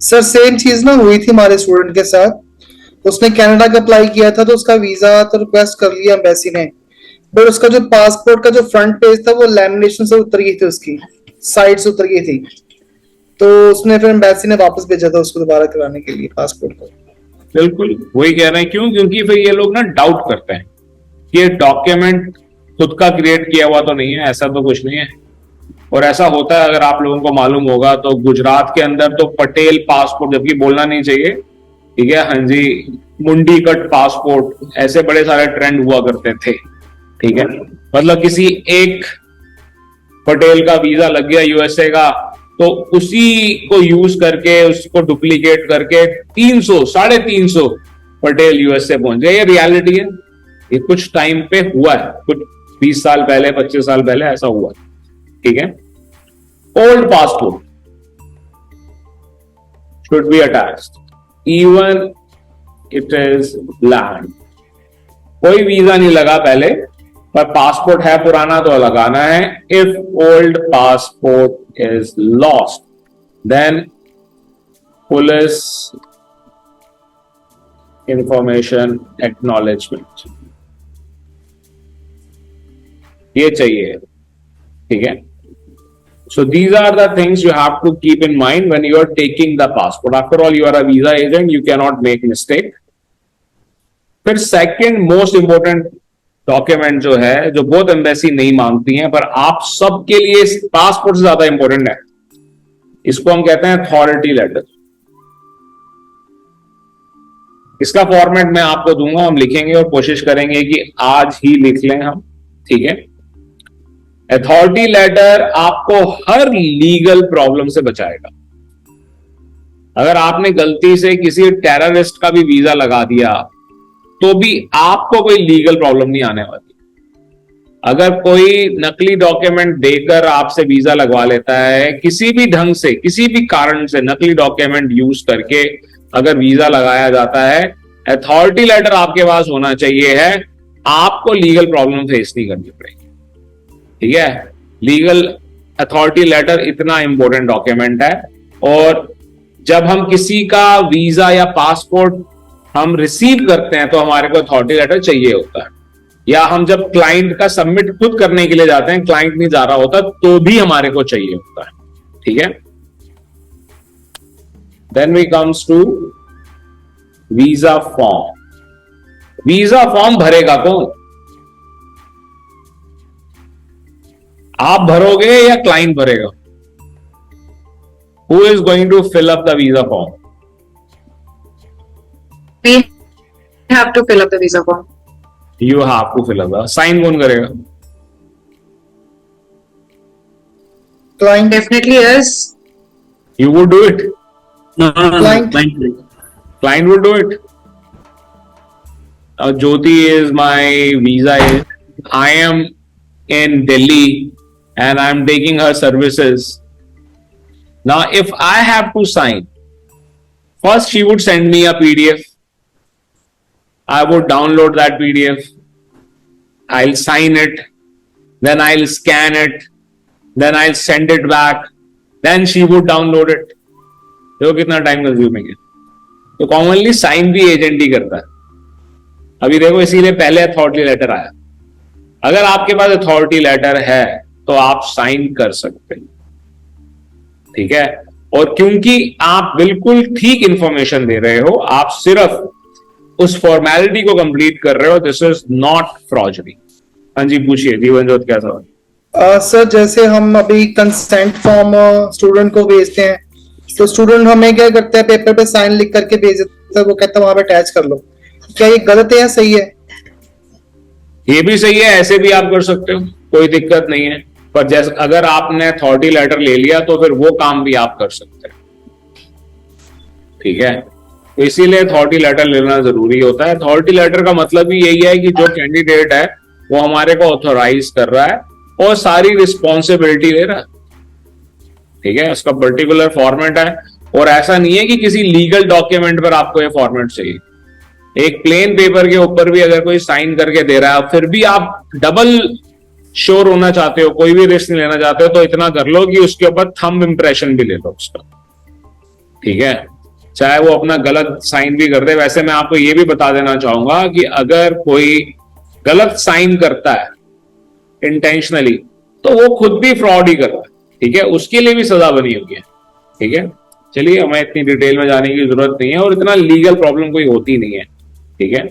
सर सेम चीज ना हुई थी हमारे स्टूडेंट के साथ, उसने कनाडा का अप्लाई किया था तो उसका वीजा तो रिक्वेस्ट कर लिया एम्बेसी ने, बट उसका जो पासपोर्ट का जो फ्रंट पेज था वो लैमिनेशन से उतर गई थी, उसकी साइड से उतर गई थी, तो उसने फिर एम्बेसी ने वापस भेजा था उसको दोबारा कराने के लिए पासपोर्ट को। बिल्कुल वही कह रहे हैं, क्यों? क्योंकि फिर ये लोग ना डाउट करते हैं कि ये डॉक्यूमेंट खुद का क्रिएट किया हुआ तो नहीं है, ऐसा तो कुछ नहीं है। और ऐसा होता है, अगर आप लोगों को मालूम होगा तो गुजरात के अंदर तो पटेल पासपोर्ट, जबकि बोलना नहीं चाहिए, ठीक है, हाँ जी, मुंडी कट पासपोर्ट, ऐसे बड़े सारे ट्रेंड हुआ करते थे, ठीक है। मतलब किसी एक पटेल का वीजा लग गया यूएसए का, तो उसी को यूज करके, उसको डुप्लीकेट करके 300 350 पटेल यूएसए पहुंच गए। ये रियलिटी है, ये कुछ टाइम पे हुआ है, कुछ 20 साल पहले 25 साल पहले ऐसा हुआ, ठीक है। Old passport should be attached even it is blank. कोई वीजा नहीं लगा पहले, पर पासपोर्ट है पुराना तो लगाना है। If old passport is lost then police information acknowledgement ये चाहिए, ठीक है। So these are the things you have to keep in mind when you are taking the passport. After all, you are a visa agent, you cannot make mistake. फिर second most important document जो है, जो बहुत embassy नहीं मांगती हैं, पर आप सबके लिए पासपोर्ट से ज्यादा इंपॉर्टेंट है, इसको हम कहते हैं अथॉरिटी लेटर। इसका फॉर्मेट मैं आपको दूंगा, हम लिखेंगे और कोशिश करेंगे कि आज ही लिख लें हम, ठीक है। अथॉरिटी लेटर आपको हर लीगल प्रॉब्लम से बचाएगा। अगर आपने गलती से किसी टेररिस्ट का भी वीजा लगा दिया तो भी आपको कोई लीगल प्रॉब्लम नहीं आने वाली। अगर कोई नकली डॉक्यूमेंट देकर आपसे वीजा लगवा लेता है, किसी भी ढंग से, किसी भी कारण से नकली डॉक्यूमेंट यूज करके अगर वीजा लगाया जाता है, अथॉरिटी लेटर आपके पास होना चाहिए है, आपको लीगल प्रॉब्लम फेस नहीं करनी पड़ेगी, ठीक है। लीगल अथॉरिटी लेटर इतना इंपॉर्टेंट डॉक्यूमेंट है। और जब हम किसी का वीजा या पासपोर्ट हम रिसीव करते हैं तो हमारे को अथॉरिटी लेटर चाहिए होता है, या हम जब क्लाइंट का सबमिट खुद करने के लिए जाते हैं, क्लाइंट नहीं जा रहा होता, तो भी हमारे को चाहिए होता है, ठीक है। Then we comes to visa form. Visa form भरेगा कौन? आप भरोगे या क्लाइंट भरेगा? Who is going to fill up the visa form? We have to fill up the visa form. You have to fill up the. Sign कौन करेगा? Client Definitely us. You would do it. No, Client. Client would do it. Jyoti is my visa agent. I am in Delhi and I am taking her services. Now, if I have to sign, first she would send me a PDF. I would download that PDF. I'll sign it. Then I'll scan it. Then I'll send it back. Then she would download it. देखो कितना time consuming है। तो commonly sign भी agent ही करता है। अभी देखो, इसीलिए पहले अथॉरिटी लेटर आया। अगर आपके पास अथॉरिटी लेटर है तो आप साइन कर सकते हैं, ठीक है। और क्योंकि आप बिल्कुल ठीक इंफॉर्मेशन दे रहे हो, आप सिर्फ उस फॉर्मेलिटी को कंप्लीट कर रहे हो, दिस इज नॉट फ्रॉडरी। हाँ जी, पूछिए जीवन ज्योत, क्या सवाल? सर जैसे हम अभी कंसेंट फॉर्म स्टूडेंट को भेजते हैं, तो स्टूडेंट हमें क्या करता है, पेपर पे साइन लिख करके भेज देता है, वो कहता है वहां पे अटैच कर लो। क्या ये गलत है या सही है? ये भी सही है, ऐसे भी आप कर सकते हो, कोई दिक्कत नहीं है। पर जैसे अगर आपने अथॉरिटी लेटर ले लिया तो फिर वो काम भी आप कर सकते हैं, ठीक है। तो इसीलिए अथॉरिटी लेटर लेना जरूरी होता है। अथॉरिटी लेटर का मतलब ही यही है कि जो कैंडिडेट है वो हमारे को ऑथोराइज कर रहा है और सारी रिस्पॉन्सिबिलिटी ले रहा है, ठीक है। उसका पर्टिकुलर फॉर्मेट है। और ऐसा नहीं है कि किसी लीगल डॉक्यूमेंट पर आपको ये फॉर्मेट चाहिए। एक प्लेन पेपर के ऊपर भी अगर कोई साइन करके दे रहा है, फिर भी आप डबल श्योर होना चाहते हो, कोई भी रिस्क नहीं लेना चाहते हो, तो इतना कर लो कि उसके ऊपर थंब इंप्रेशन भी ले लो उसका, ठीक है, चाहे वो अपना गलत साइन भी कर दे। वैसे मैं आपको ये भी बता देना चाहूंगा कि अगर कोई गलत साइन करता है इंटेंशनली, तो वो खुद भी फ्रॉड ही कर रहा है, ठीक है, उसके लिए भी सजा बनी हुई है, ठीक है। चलिए, हमें इतनी डिटेल में जाने की जरूरत नहीं है और इतना लीगल प्रॉब्लम कोई होती नहीं है, ठीक है।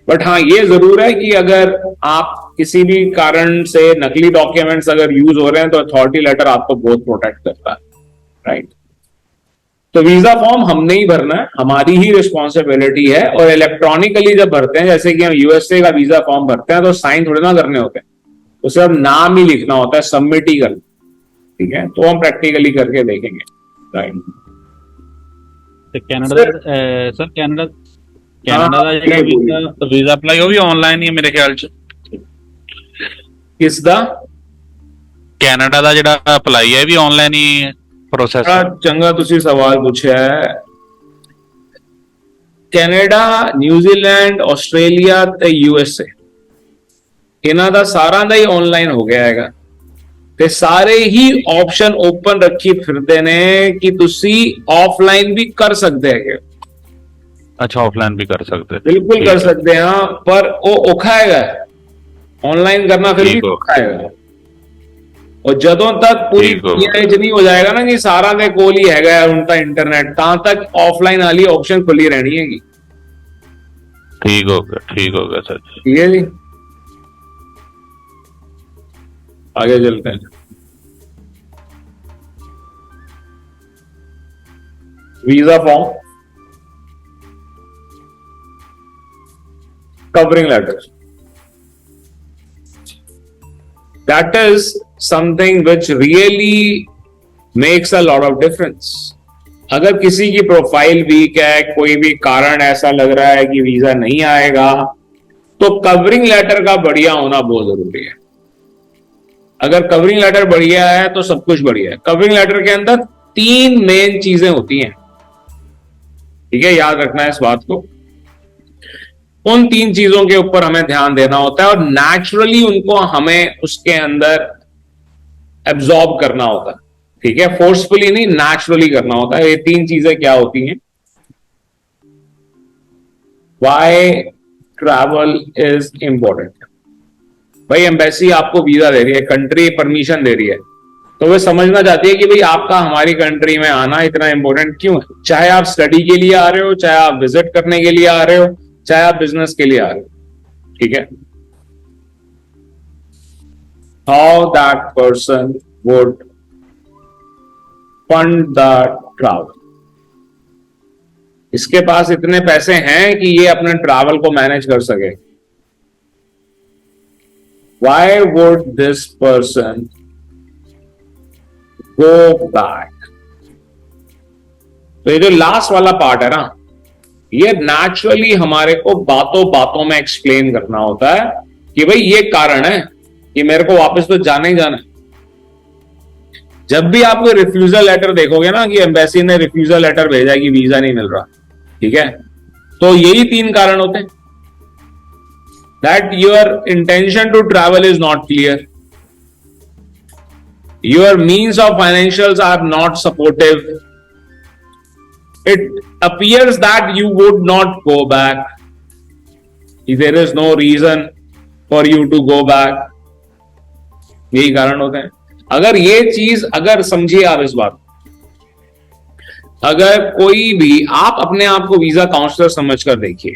बट हाँ, ये जरूर है कि अगर आप किसी भी कारण से नकली डॉक्यूमेंट्स अगर यूज हो रहे हैं, तो अथॉरिटी लेटर आपको बहुत प्रोटेक्ट करता है, राइट। तो वीजा फॉर्म हमने ही भरना है, हमारी ही रिस्पॉन्सिबिलिटी है। और इलेक्ट्रॉनिकली जब भरते हैं, जैसे कि हम यूएसए का वीजा फॉर्म भरते हैं, तो साइन थोड़े ना करने होते हैं, उसे अब नाम ही लिखना होता है, सबमिट ही करना, ठीक है। तो हम प्रैक्टिकली करके देखेंगे, राइट। कनाडा सर कनाडा ਦਾ ਜਿਹੜਾ ਵੀਜ਼ਾ ਅਪਲਾਈ ਉਹ ਵੀ ਆਨਲਾਈਨ ਹੀ ਹੈ ਮੇਰੇ ਖਿਆਲ ਚ। ਕਿਸ ਦਾ? ਕੈਨੇਡਾ ਦਾ ਜਿਹੜਾ ਅਪਲਾਈ ਹੈ ਵੀ ਆਨਲਾਈਨ ਹੀ ਪ੍ਰੋਸੈਸ ਹੈ। ਚੰਗਾ ਤੁਸੀਂ ਸਵਾਲ ਪੁੱਛਿਆ ਹੈ। ਕੈਨੇਡਾ, ਨਿਊਜ਼ੀਲੈਂਡ, ਆਸਟ੍ਰੇਲੀਆ ਤੇ ਯੂਐਸਏ, ਇਹਨਾਂ ਦਾ ਸਾਰਾ ਦਾ ਹੀ ਆਨਲਾਈਨ ਹੋ ਗਿਆ ਹੈਗਾ ਤੇ ਸਾਰੇ ਹੀ ਆਪਸ਼ਨ ਓਪਨ ਰੱਖੀ ਫਿਰਦੇ ਨੇ ਕਿ ਤੁਸੀਂ ਆਫਲਾਈਨ ਵੀ ਕਰ ਸਕਦੇ ਹੈਗੇ। अच्छा, ऑफलाइन भी कर सकते हैं, बिल्कुल कर सकते हैं, हाँ, पर वो औखा है ऑनलाइन करना, फिर भी औखा है। और जदों तक पूरी दुनिया च नहीं हो जाएगा ना कि सारा दे कोल ही हैगा उनका इंटरनेट, तां तक ऑफलाइन वाली ऑप्शन खुली रहनी हैगी। ठीक हो गया सर, ठीक है जी। आगे चलते हैं। Visa form, covering letters, that is something which really makes a lot of difference। अगर किसी की प्रोफाइल वीक है, कोई भी कारण ऐसा लग रहा है कि वीजा नहीं आएगा, तो कवरिंग लेटर का बढ़िया होना बहुत जरूरी है। अगर कवरिंग लेटर बढ़िया है तो सब कुछ बढ़िया है। कवरिंग लेटर के अंदर 3 मेन चीजें होती हैं, ठीक है, याद रखना है इस बात को। उन 3 चीजों के ऊपर हमें ध्यान देना होता है और नेचुरली उनको हमें उसके अंदर एब्जॉर्ब करना होता है, ठीक है, फोर्सफुली नहीं, नेचुरली करना होता है। ये 3 चीजें क्या होती हैं? Why travel is important. भाई एम्बेसी आपको वीजा दे रही है, कंट्री परमिशन दे रही है, तो वे समझना चाहती है कि भाई आपका हमारी कंट्री में आना इतना इंपॉर्टेंट क्यों है। चाहे आप स्टडी के लिए आ रहे हो, चाहे आप विजिट करने के लिए आ रहे हो, चाहे आप बिजनेस के लिए आ रहे हो, ठीक है। How that person would fund the travel. इसके पास इतने पैसे हैं कि ये अपने ट्रैवल को मैनेज कर सके। Why would this person go back. तो ये जो लास्ट वाला पार्ट है ना, ये नेचुरली हमारे को बातों बातों में एक्सप्लेन करना होता है कि भाई ये कारण है कि मेरे को वापस तो जाना ही जाना है। जब भी आप कोई रिफ्यूजल लेटर देखोगे ना कि एम्बेसी ने रिफ्यूजल लेटर भेजा कि वीजा नहीं मिल रहा, ठीक है, तो यही 3 कारण होते हैं। That your intention to travel is not clear, your means of financials are not supportive, it appears that you would not go back, there is no reason for you to go back, यही कारण होते हैं। अगर ये चीज अगर समझिए आप इस बात, अगर कोई भी आप अपने आप को वीजा काउंसलर समझकर देखिए,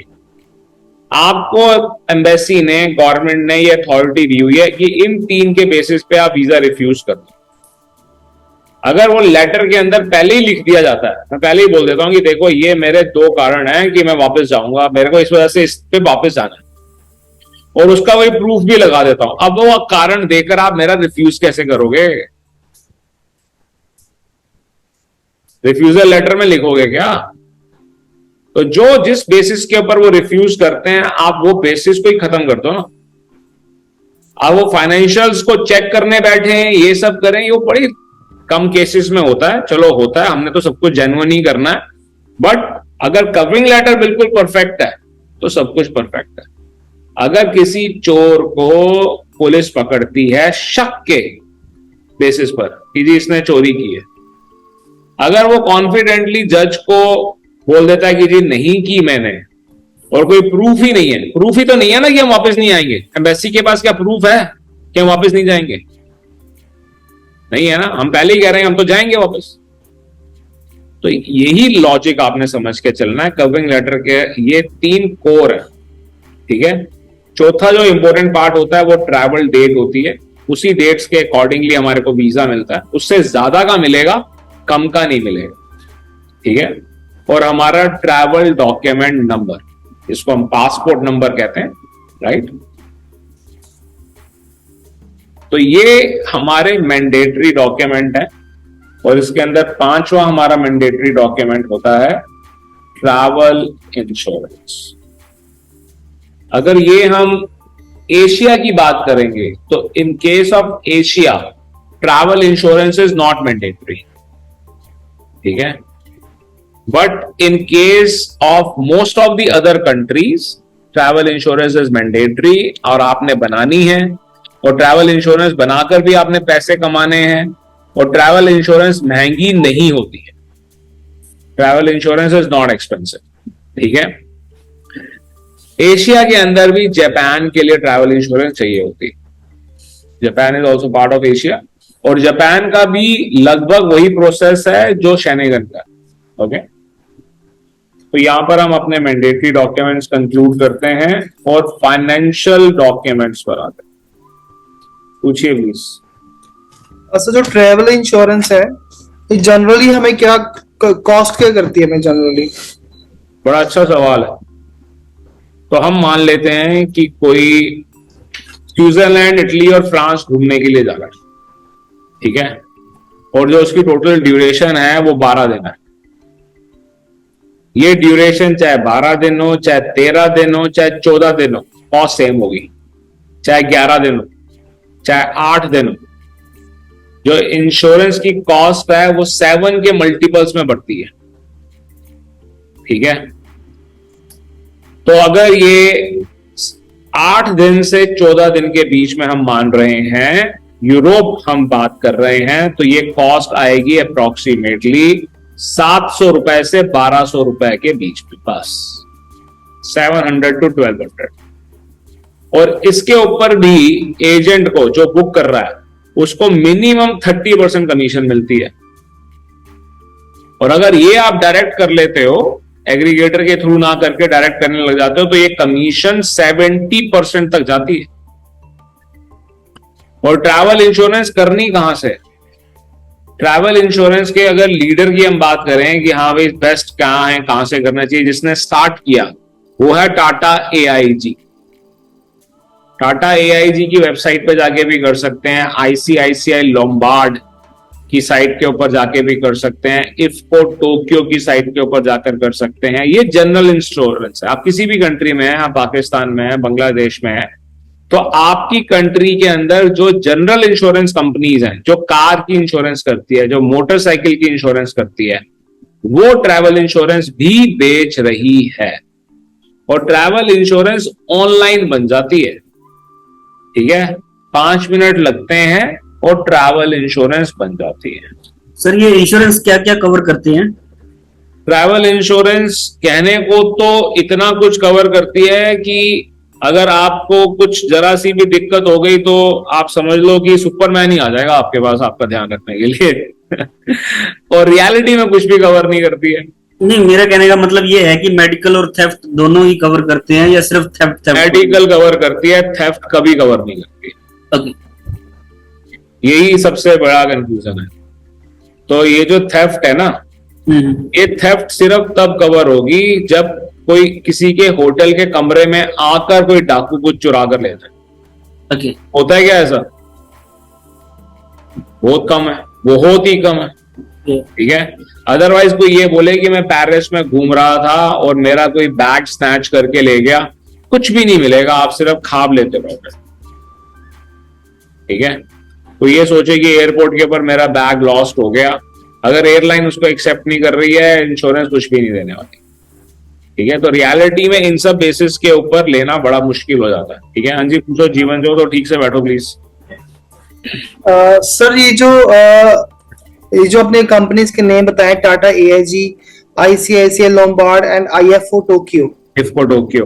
आपको एम्बेसी ने, गवर्नमेंट ने ये अथॉरिटी दी हुई है कि इन 3 के बेसिस पे आप वीजा रिफ्यूज कर दो। अगर वो लेटर के अंदर पहले ही लिख दिया जाता है, मैं पहले ही बोल देता हूं कि देखो ये मेरे 2 कारण हैं कि मैं वापस जाऊंगा, मेरे को इस वजह से इस पे वापस जाना है, और उसका वही प्रूफ भी लगा देता हूं। अब वो कारण देकर आप मेरा रिफ्यूज कैसे करोगे? रिफ्यूजल लेटर में लिखोगे क्या? तो जो जिस बेसिस के ऊपर वो रिफ्यूज करते हैं, आप वो बेसिस को ही खत्म कर दो ना। अब वो फाइनेंशियल्स को चेक करने बैठे हैं, ये सब करें, ये बड़ी कम केसेस में होता है, चलो होता है, हमने तो सब कुछ जेन्युइन ही करना है, बट अगर कवरिंग लेटर बिल्कुल परफेक्ट है तो सब कुछ परफेक्ट है। अगर किसी चोर को पुलिस पकड़ती है शक के बेसिस पर कि जी इसने चोरी की है, अगर वो कॉन्फिडेंटली जज को बोल देता है कि जी नहीं की मैंने, और कोई प्रूफ ही नहीं है, प्रूफ ही तो नहीं है ना कि हम वापस नहीं आएंगे, एम्बेसी के पास क्या प्रूफ है कि हम वापस नहीं जाएंगे? नहीं है ना, हम पहले ही कह रहे हैं हम तो जाएंगे वापस। तो यही लॉजिक आपने समझ के चलना है। कवरिंग लेटर के ये 3 कोर है, ठीक है। चौथा जो इंपॉर्टेंट पार्ट होता है वो ट्रैवल डेट होती है, उसी डेट्स के अकॉर्डिंगली हमारे को वीजा मिलता है, उससे ज्यादा का मिलेगा, कम का नहीं मिलेगा, ठीक है। और हमारा ट्रैवल डॉक्यूमेंट नंबर, इसको हम पासपोर्ट नंबर कहते हैं, राइट। तो ये हमारे मैंडेटरी डॉक्यूमेंट है, और इसके अंदर 5वां हमारा मैंडेटरी डॉक्यूमेंट होता है ट्रैवल इंश्योरेंस। अगर ये हम एशिया की बात करेंगे तो in case of Asia travel insurance is not mandatory, ठीक है। But in case of most of the other countries travel insurance is mandatory, और आपने बनानी है, और ट्रैवल इंश्योरेंस बनाकर भी आपने पैसे कमाने हैं, और ट्रैवल इंश्योरेंस महंगी नहीं होती है। Travel insurance is not expensive, ठीक है। एशिया के अंदर भी जापान के लिए ट्रैवल इंश्योरेंस चाहिए होती है। Japan is also part of Asia, और जापान का भी लगभग वही प्रोसेस है जो शेनेगन का, ओके। तो यहां पर हम अपने मैंडेटरी डॉक्यूमेंट्स कंक्लूड करते हैं और फाइनेंशियल डॉक्यूमेंट्स पर आते हैं। पूछिए प्लीज। अच्छा, जो ट्रैवल इंश्योरेंस है ये जनरली हमें क्या कॉस्ट क्या करती है हमें जनरली? बड़ा अच्छा सवाल है। तो हम मान लेते हैं कि कोई स्विट्जरलैंड, इटली और फ्रांस घूमने के लिए जा रहा है, ठीक है, और जो उसकी टोटल ड्यूरेशन है वो 12 दिन है। ये ड्यूरेशन चाहे 12 दिन हो, चाहे 13 दिन हो, चाहे 14 दिन हो, कॉस्ट सेम होगी। चाहे 11 दिन हो, चाहे 8 दिन हो, जो इंश्योरेंस की कॉस्ट है वो 7 के मल्टीपल्स में बढ़ती है, ठीक है। तो अगर ये 8 दिन से 14 दिन के बीच में हम मान रहे हैं, यूरोप हम बात कर रहे हैं, तो ये कॉस्ट आएगी अप्रोक्सीमेटली 700 रुपए से 1200 रुपए के बीच में, बस 700 to 1200। और इसके ऊपर भी एजेंट को जो बुक कर रहा है उसको मिनिमम 30% कमीशन मिलती है। और अगर ये आप डायरेक्ट कर लेते हो, एग्रीगेटर के थ्रू ना करके डायरेक्ट करने लग जाते हो, तो ये कमीशन 70% तक जाती है। और ट्रैवल इंश्योरेंस करनी कहां से? ट्रैवल इंश्योरेंस के अगर लीडर की हम बात करें कि हाँ भाई बेस्ट कहां है, कहां से करना चाहिए, जिसने स्टार्ट किया वो है टाटा AIG। टाटा AIG की वेबसाइट पे जाके भी कर सकते हैं, ICICI लोम्बार्ड की साइट के ऊपर जाके भी कर सकते हैं, इफ्को टोक्यो की साइट के ऊपर जाकर कर सकते हैं। ये जनरल इंश्योरेंस है। आप किसी भी कंट्री में हैं, आप पाकिस्तान में हैं, बांग्लादेश में हैं, तो आपकी कंट्री के अंदर जो जनरल इंश्योरेंस कंपनीज हैं, जो कार की इंश्योरेंस करती है, जो मोटरसाइकिल की इंश्योरेंस करती है, वो ट्रैवल इंश्योरेंस भी बेच रही है। और ट्रैवल इंश्योरेंस ऑनलाइन बन जाती है, ठीक है, 5 मिनट लगते हैं और ट्रैवल इंश्योरेंस बन जाती है। सर ये इंश्योरेंस क्या क्या कवर करती हैं? ट्रैवल इंश्योरेंस कहने को तो इतना कुछ कवर करती है कि अगर आपको कुछ जरा सी भी दिक्कत हो गई तो आप समझ लो कि सुपरमैन ही आ जाएगा आपके पास आपका ध्यान रखने के लिए। और रियलिटी में कुछ भी कवर नहीं करती है। नहीं, मेरा कहने का मतलब ये है कि मेडिकल और थेफ्ट दोनों ही कवर करते हैं या सिर्फ थेफ्ट? मेडिकल कवर करती है, थेफ्ट कभी कवर नहीं करती। ओके, यही सबसे बड़ा कंफ्यूजन है। तो ये जो थेफ्ट है ना, ये थेफ्ट सिर्फ तब कवर होगी जब कोई किसी के होटल के कमरे में आकर कोई डाकू कुछ चुरा कर ले जाए। ओके, होता है क्या ऐसा? बहुत कम है, बहुत ही कम है, ठीक है। अदरवाइज कोई ये बोले कि मैं पेरिस में घूम रहा था और मेरा कोई बैग स्नैच करके ले गया, कुछ भी नहीं मिलेगा, आप सिर्फ खाब लेते रहोगे, ठीक है। तो ये सोचे कि एयरपोर्ट के ऊपर मेरा बैग लॉस्ट हो गया, अगर एयरलाइन उसको एक्सेप्ट नहीं कर रही है, इंश्योरेंस कुछ भी नहीं देने वाली। ठीक है, तो रियलिटी में इन सब बेसिस के ऊपर लेना बड़ा मुश्किल हो जाता है। ठीक है, हाँ जी पूछो जीवन जो, तो ठीक से बैठो प्लीज। सर ये जो अपने कंपनीज के नेम बताए, Tata, AIG, ICICI Lombard and IFO Tokyo. IFFCO Tokyo,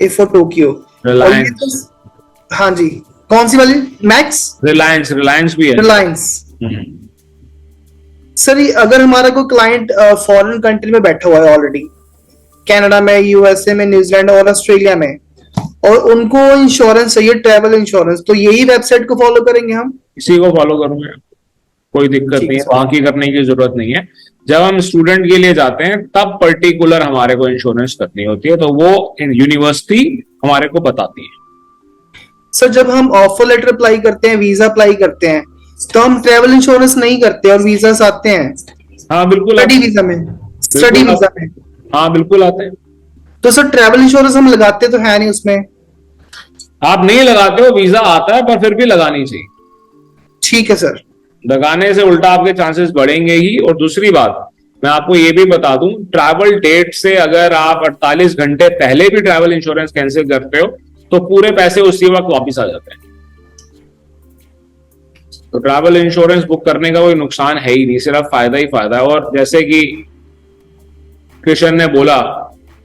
IFO Tokyo, Reliance, हाँ जी, कौन सी वाली? मैक्स, रिलायंस भी है। रिलायंस। सर ये अगर हमारा कोई क्लाइंट फॉरेन कंट्री में बैठा हुआ है ऑलरेडी, कनाडा में, USA में, न्यूजीलैंड और ऑस्ट्रेलिया में, और उनको इंश्योरेंस चाहिए, ट्रैवल इंश्योरेंस, तो यही वेबसाइट को फॉलो करेंगे हम? इसी को फॉलो करूंगा, कोई दिक्कत ठीक नहीं है, है। वहां की करने की जरूरत नहीं है। जब हम स्टूडेंट के लिए जाते हैं तब पर्टिकुलर हमारे को इंश्योरेंस करनी होती है, तो वो यूनिवर्सिटी हमारे को बताती है। सर जब हम ऑफर लेटर अप्लाई करते हैं, वीजा अप्लाई करते हैं, तो हम ट्रैवल इंश्योरेंस नहीं करते और वीजा आते हैं हाँ बिल्कुल स्टडी आते वीजा में, स्टडी बिल्कुल वीजा में। हाँ बिल्कुल आते हैं। तो सर ट्रैवल इंश्योरेंस हम लगाते तो है नहीं उसमें? आप नहीं लगाते हो, वीजा आता है, पर फिर भी लगानी चाहिए। ठीक है सर। लगाने से उल्टा आपके चांसेस बढ़ेंगे ही। और दूसरी बात मैं आपको ये भी बता दूं, ट्रैवल डेट से अगर आप 48 घंटे पहले भी ट्रैवल इंश्योरेंस कैंसिल करते हो तो पूरे पैसे उसी वक्त वापस आ जाते हैं। तो ट्रैवल इंश्योरेंस बुक करने का कोई नुकसान है ही नहीं, सिर्फ फायदा ही फायदा है। और जैसे कि कृष्ण ने बोला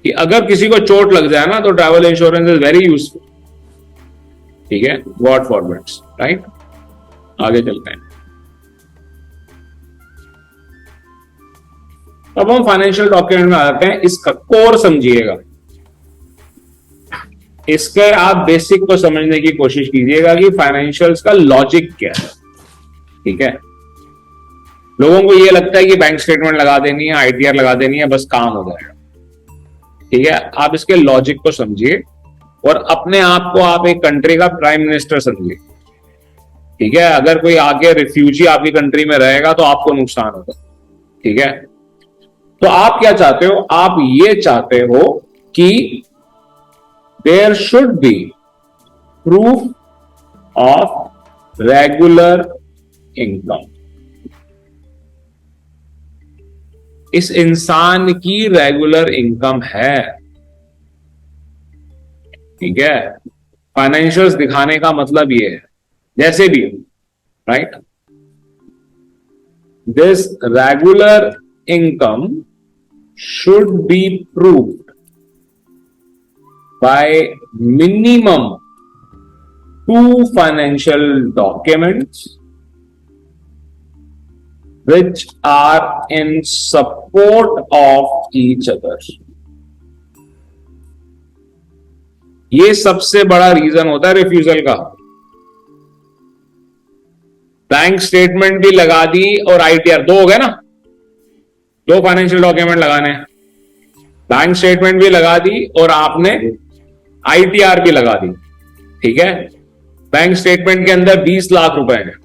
कि अगर किसी को चोट लग जाए ना तो travel insurance is very useful. ठीक है, गॉड फॉरबिड्स, राइट। आगे चलते हैं। अब हम फाइनेंशियल डॉक्यूमेंट में आ जाते हैं। इसका कोर समझिएगा, इसके आप बेसिक को समझने की कोशिश कीजिएगा कि फाइनेंशियल्स का लॉजिक क्या है। ठीक है, लोगों को ये लगता है कि बैंक स्टेटमेंट लगा देनी है, ITR लगा देनी है, बस काम हो जाएगा। ठीक है, आप इसके लॉजिक को समझिए और अपने आप को आप एक कंट्री का प्राइम मिनिस्टर समझिए। ठीक है, अगर कोई आके रिफ्यूजी आपकी कंट्री में रहेगा तो आपको नुकसान होगा। ठीक है, तो आप क्या चाहते हो? आप ये चाहते हो कि there should be proof of regular income. इस इंसान की रेगुलर इनकम है। ठीक है, फाइनेंशियल्स दिखाने का मतलब ये है, जैसे भी, right, this regular income should be proved by minimum 2 financial documents which are in support of each other. ये सबसे बड़ा रीजन होता है रिफ्यूजल का। बैंक स्टेटमेंट भी लगा दी और ITR, 2 हो गए ना, 2 फाइनेंशियल डॉक्यूमेंट लगाने हैं। बैंक स्टेटमेंट भी लगा दी और आपने ITR भी लगा दी। ठीक है, बैंक स्टेटमेंट के अंदर 20 लाख रुपए हैं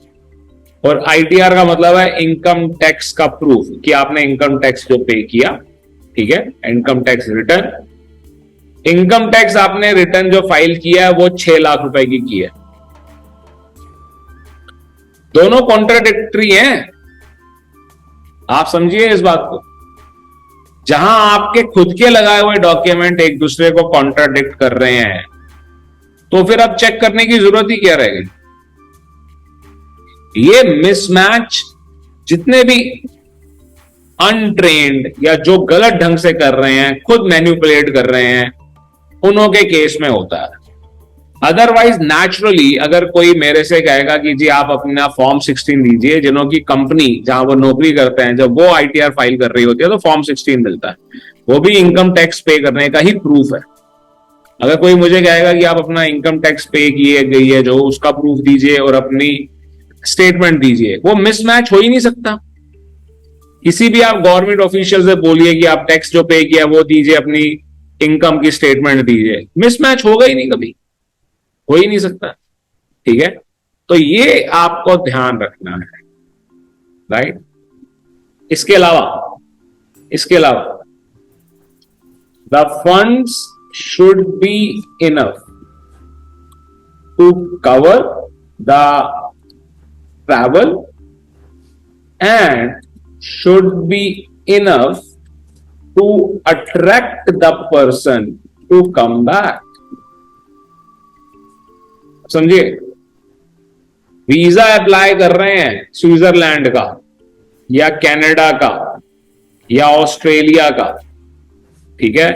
और ITR का मतलब है इनकम टैक्स का प्रूफ कि आपने इनकम टैक्स जो पे किया। ठीक है, income tax return, income tax आपने रिटर्न जो फाइल किया है वो 6 लाख रुपए की है। दोनों कॉन्ट्राडिक्टरी हैं, आप समझिए इस बात को। जहां आपके खुद के लगाए हुए डॉक्यूमेंट एक दूसरे को कॉन्ट्राडिक्ट कर रहे हैं तो फिर अब चेक करने की जरूरत ही क्या रहेगी? ये मिसमैच जितने भी अनट्रेन्ड या जो गलत ढंग से कर रहे हैं, खुद मैनिपुलेट कर रहे हैं, उन्हों के केस में होता है। अदरवाइज नेचुरली अगर कोई मेरे से कहेगा कि जी आप अपना फॉर्म 16 दीजिए, जिन्हों की कंपनी जहां वो नौकरी करते हैं जब वो ITR फाइल कर रही होती है तो फॉर्म 16 मिलता है, वो भी इनकम टैक्स पे करने का ही प्रूफ है। अगर कोई मुझे कहेगा कि आप अपना इनकम टैक्स पे किए गई है जो, उसका प्रूफ दीजिए और अपनी स्टेटमेंट दीजिए, वो मिसमैच हो ही नहीं सकता। किसी भी आप गवर्नमेंट ऑफिशियल से बोलिए कि आप टैक्स जो पे किया वो दीजिए, अपनी इनकम की स्टेटमेंट दीजिए, मिसमैच होगा ही नहीं, कभी हो ही नहीं सकता। ठीक है, तो ये आपको ध्यान रखना है, राइट। इसके अलावा the funds should be enough to cover the travel and should be enough to attract the person to come back. समझिए, वीजा अप्लाई कर रहे हैं स्विट्जरलैंड का या कनाडा का या ऑस्ट्रेलिया का, ठीक है,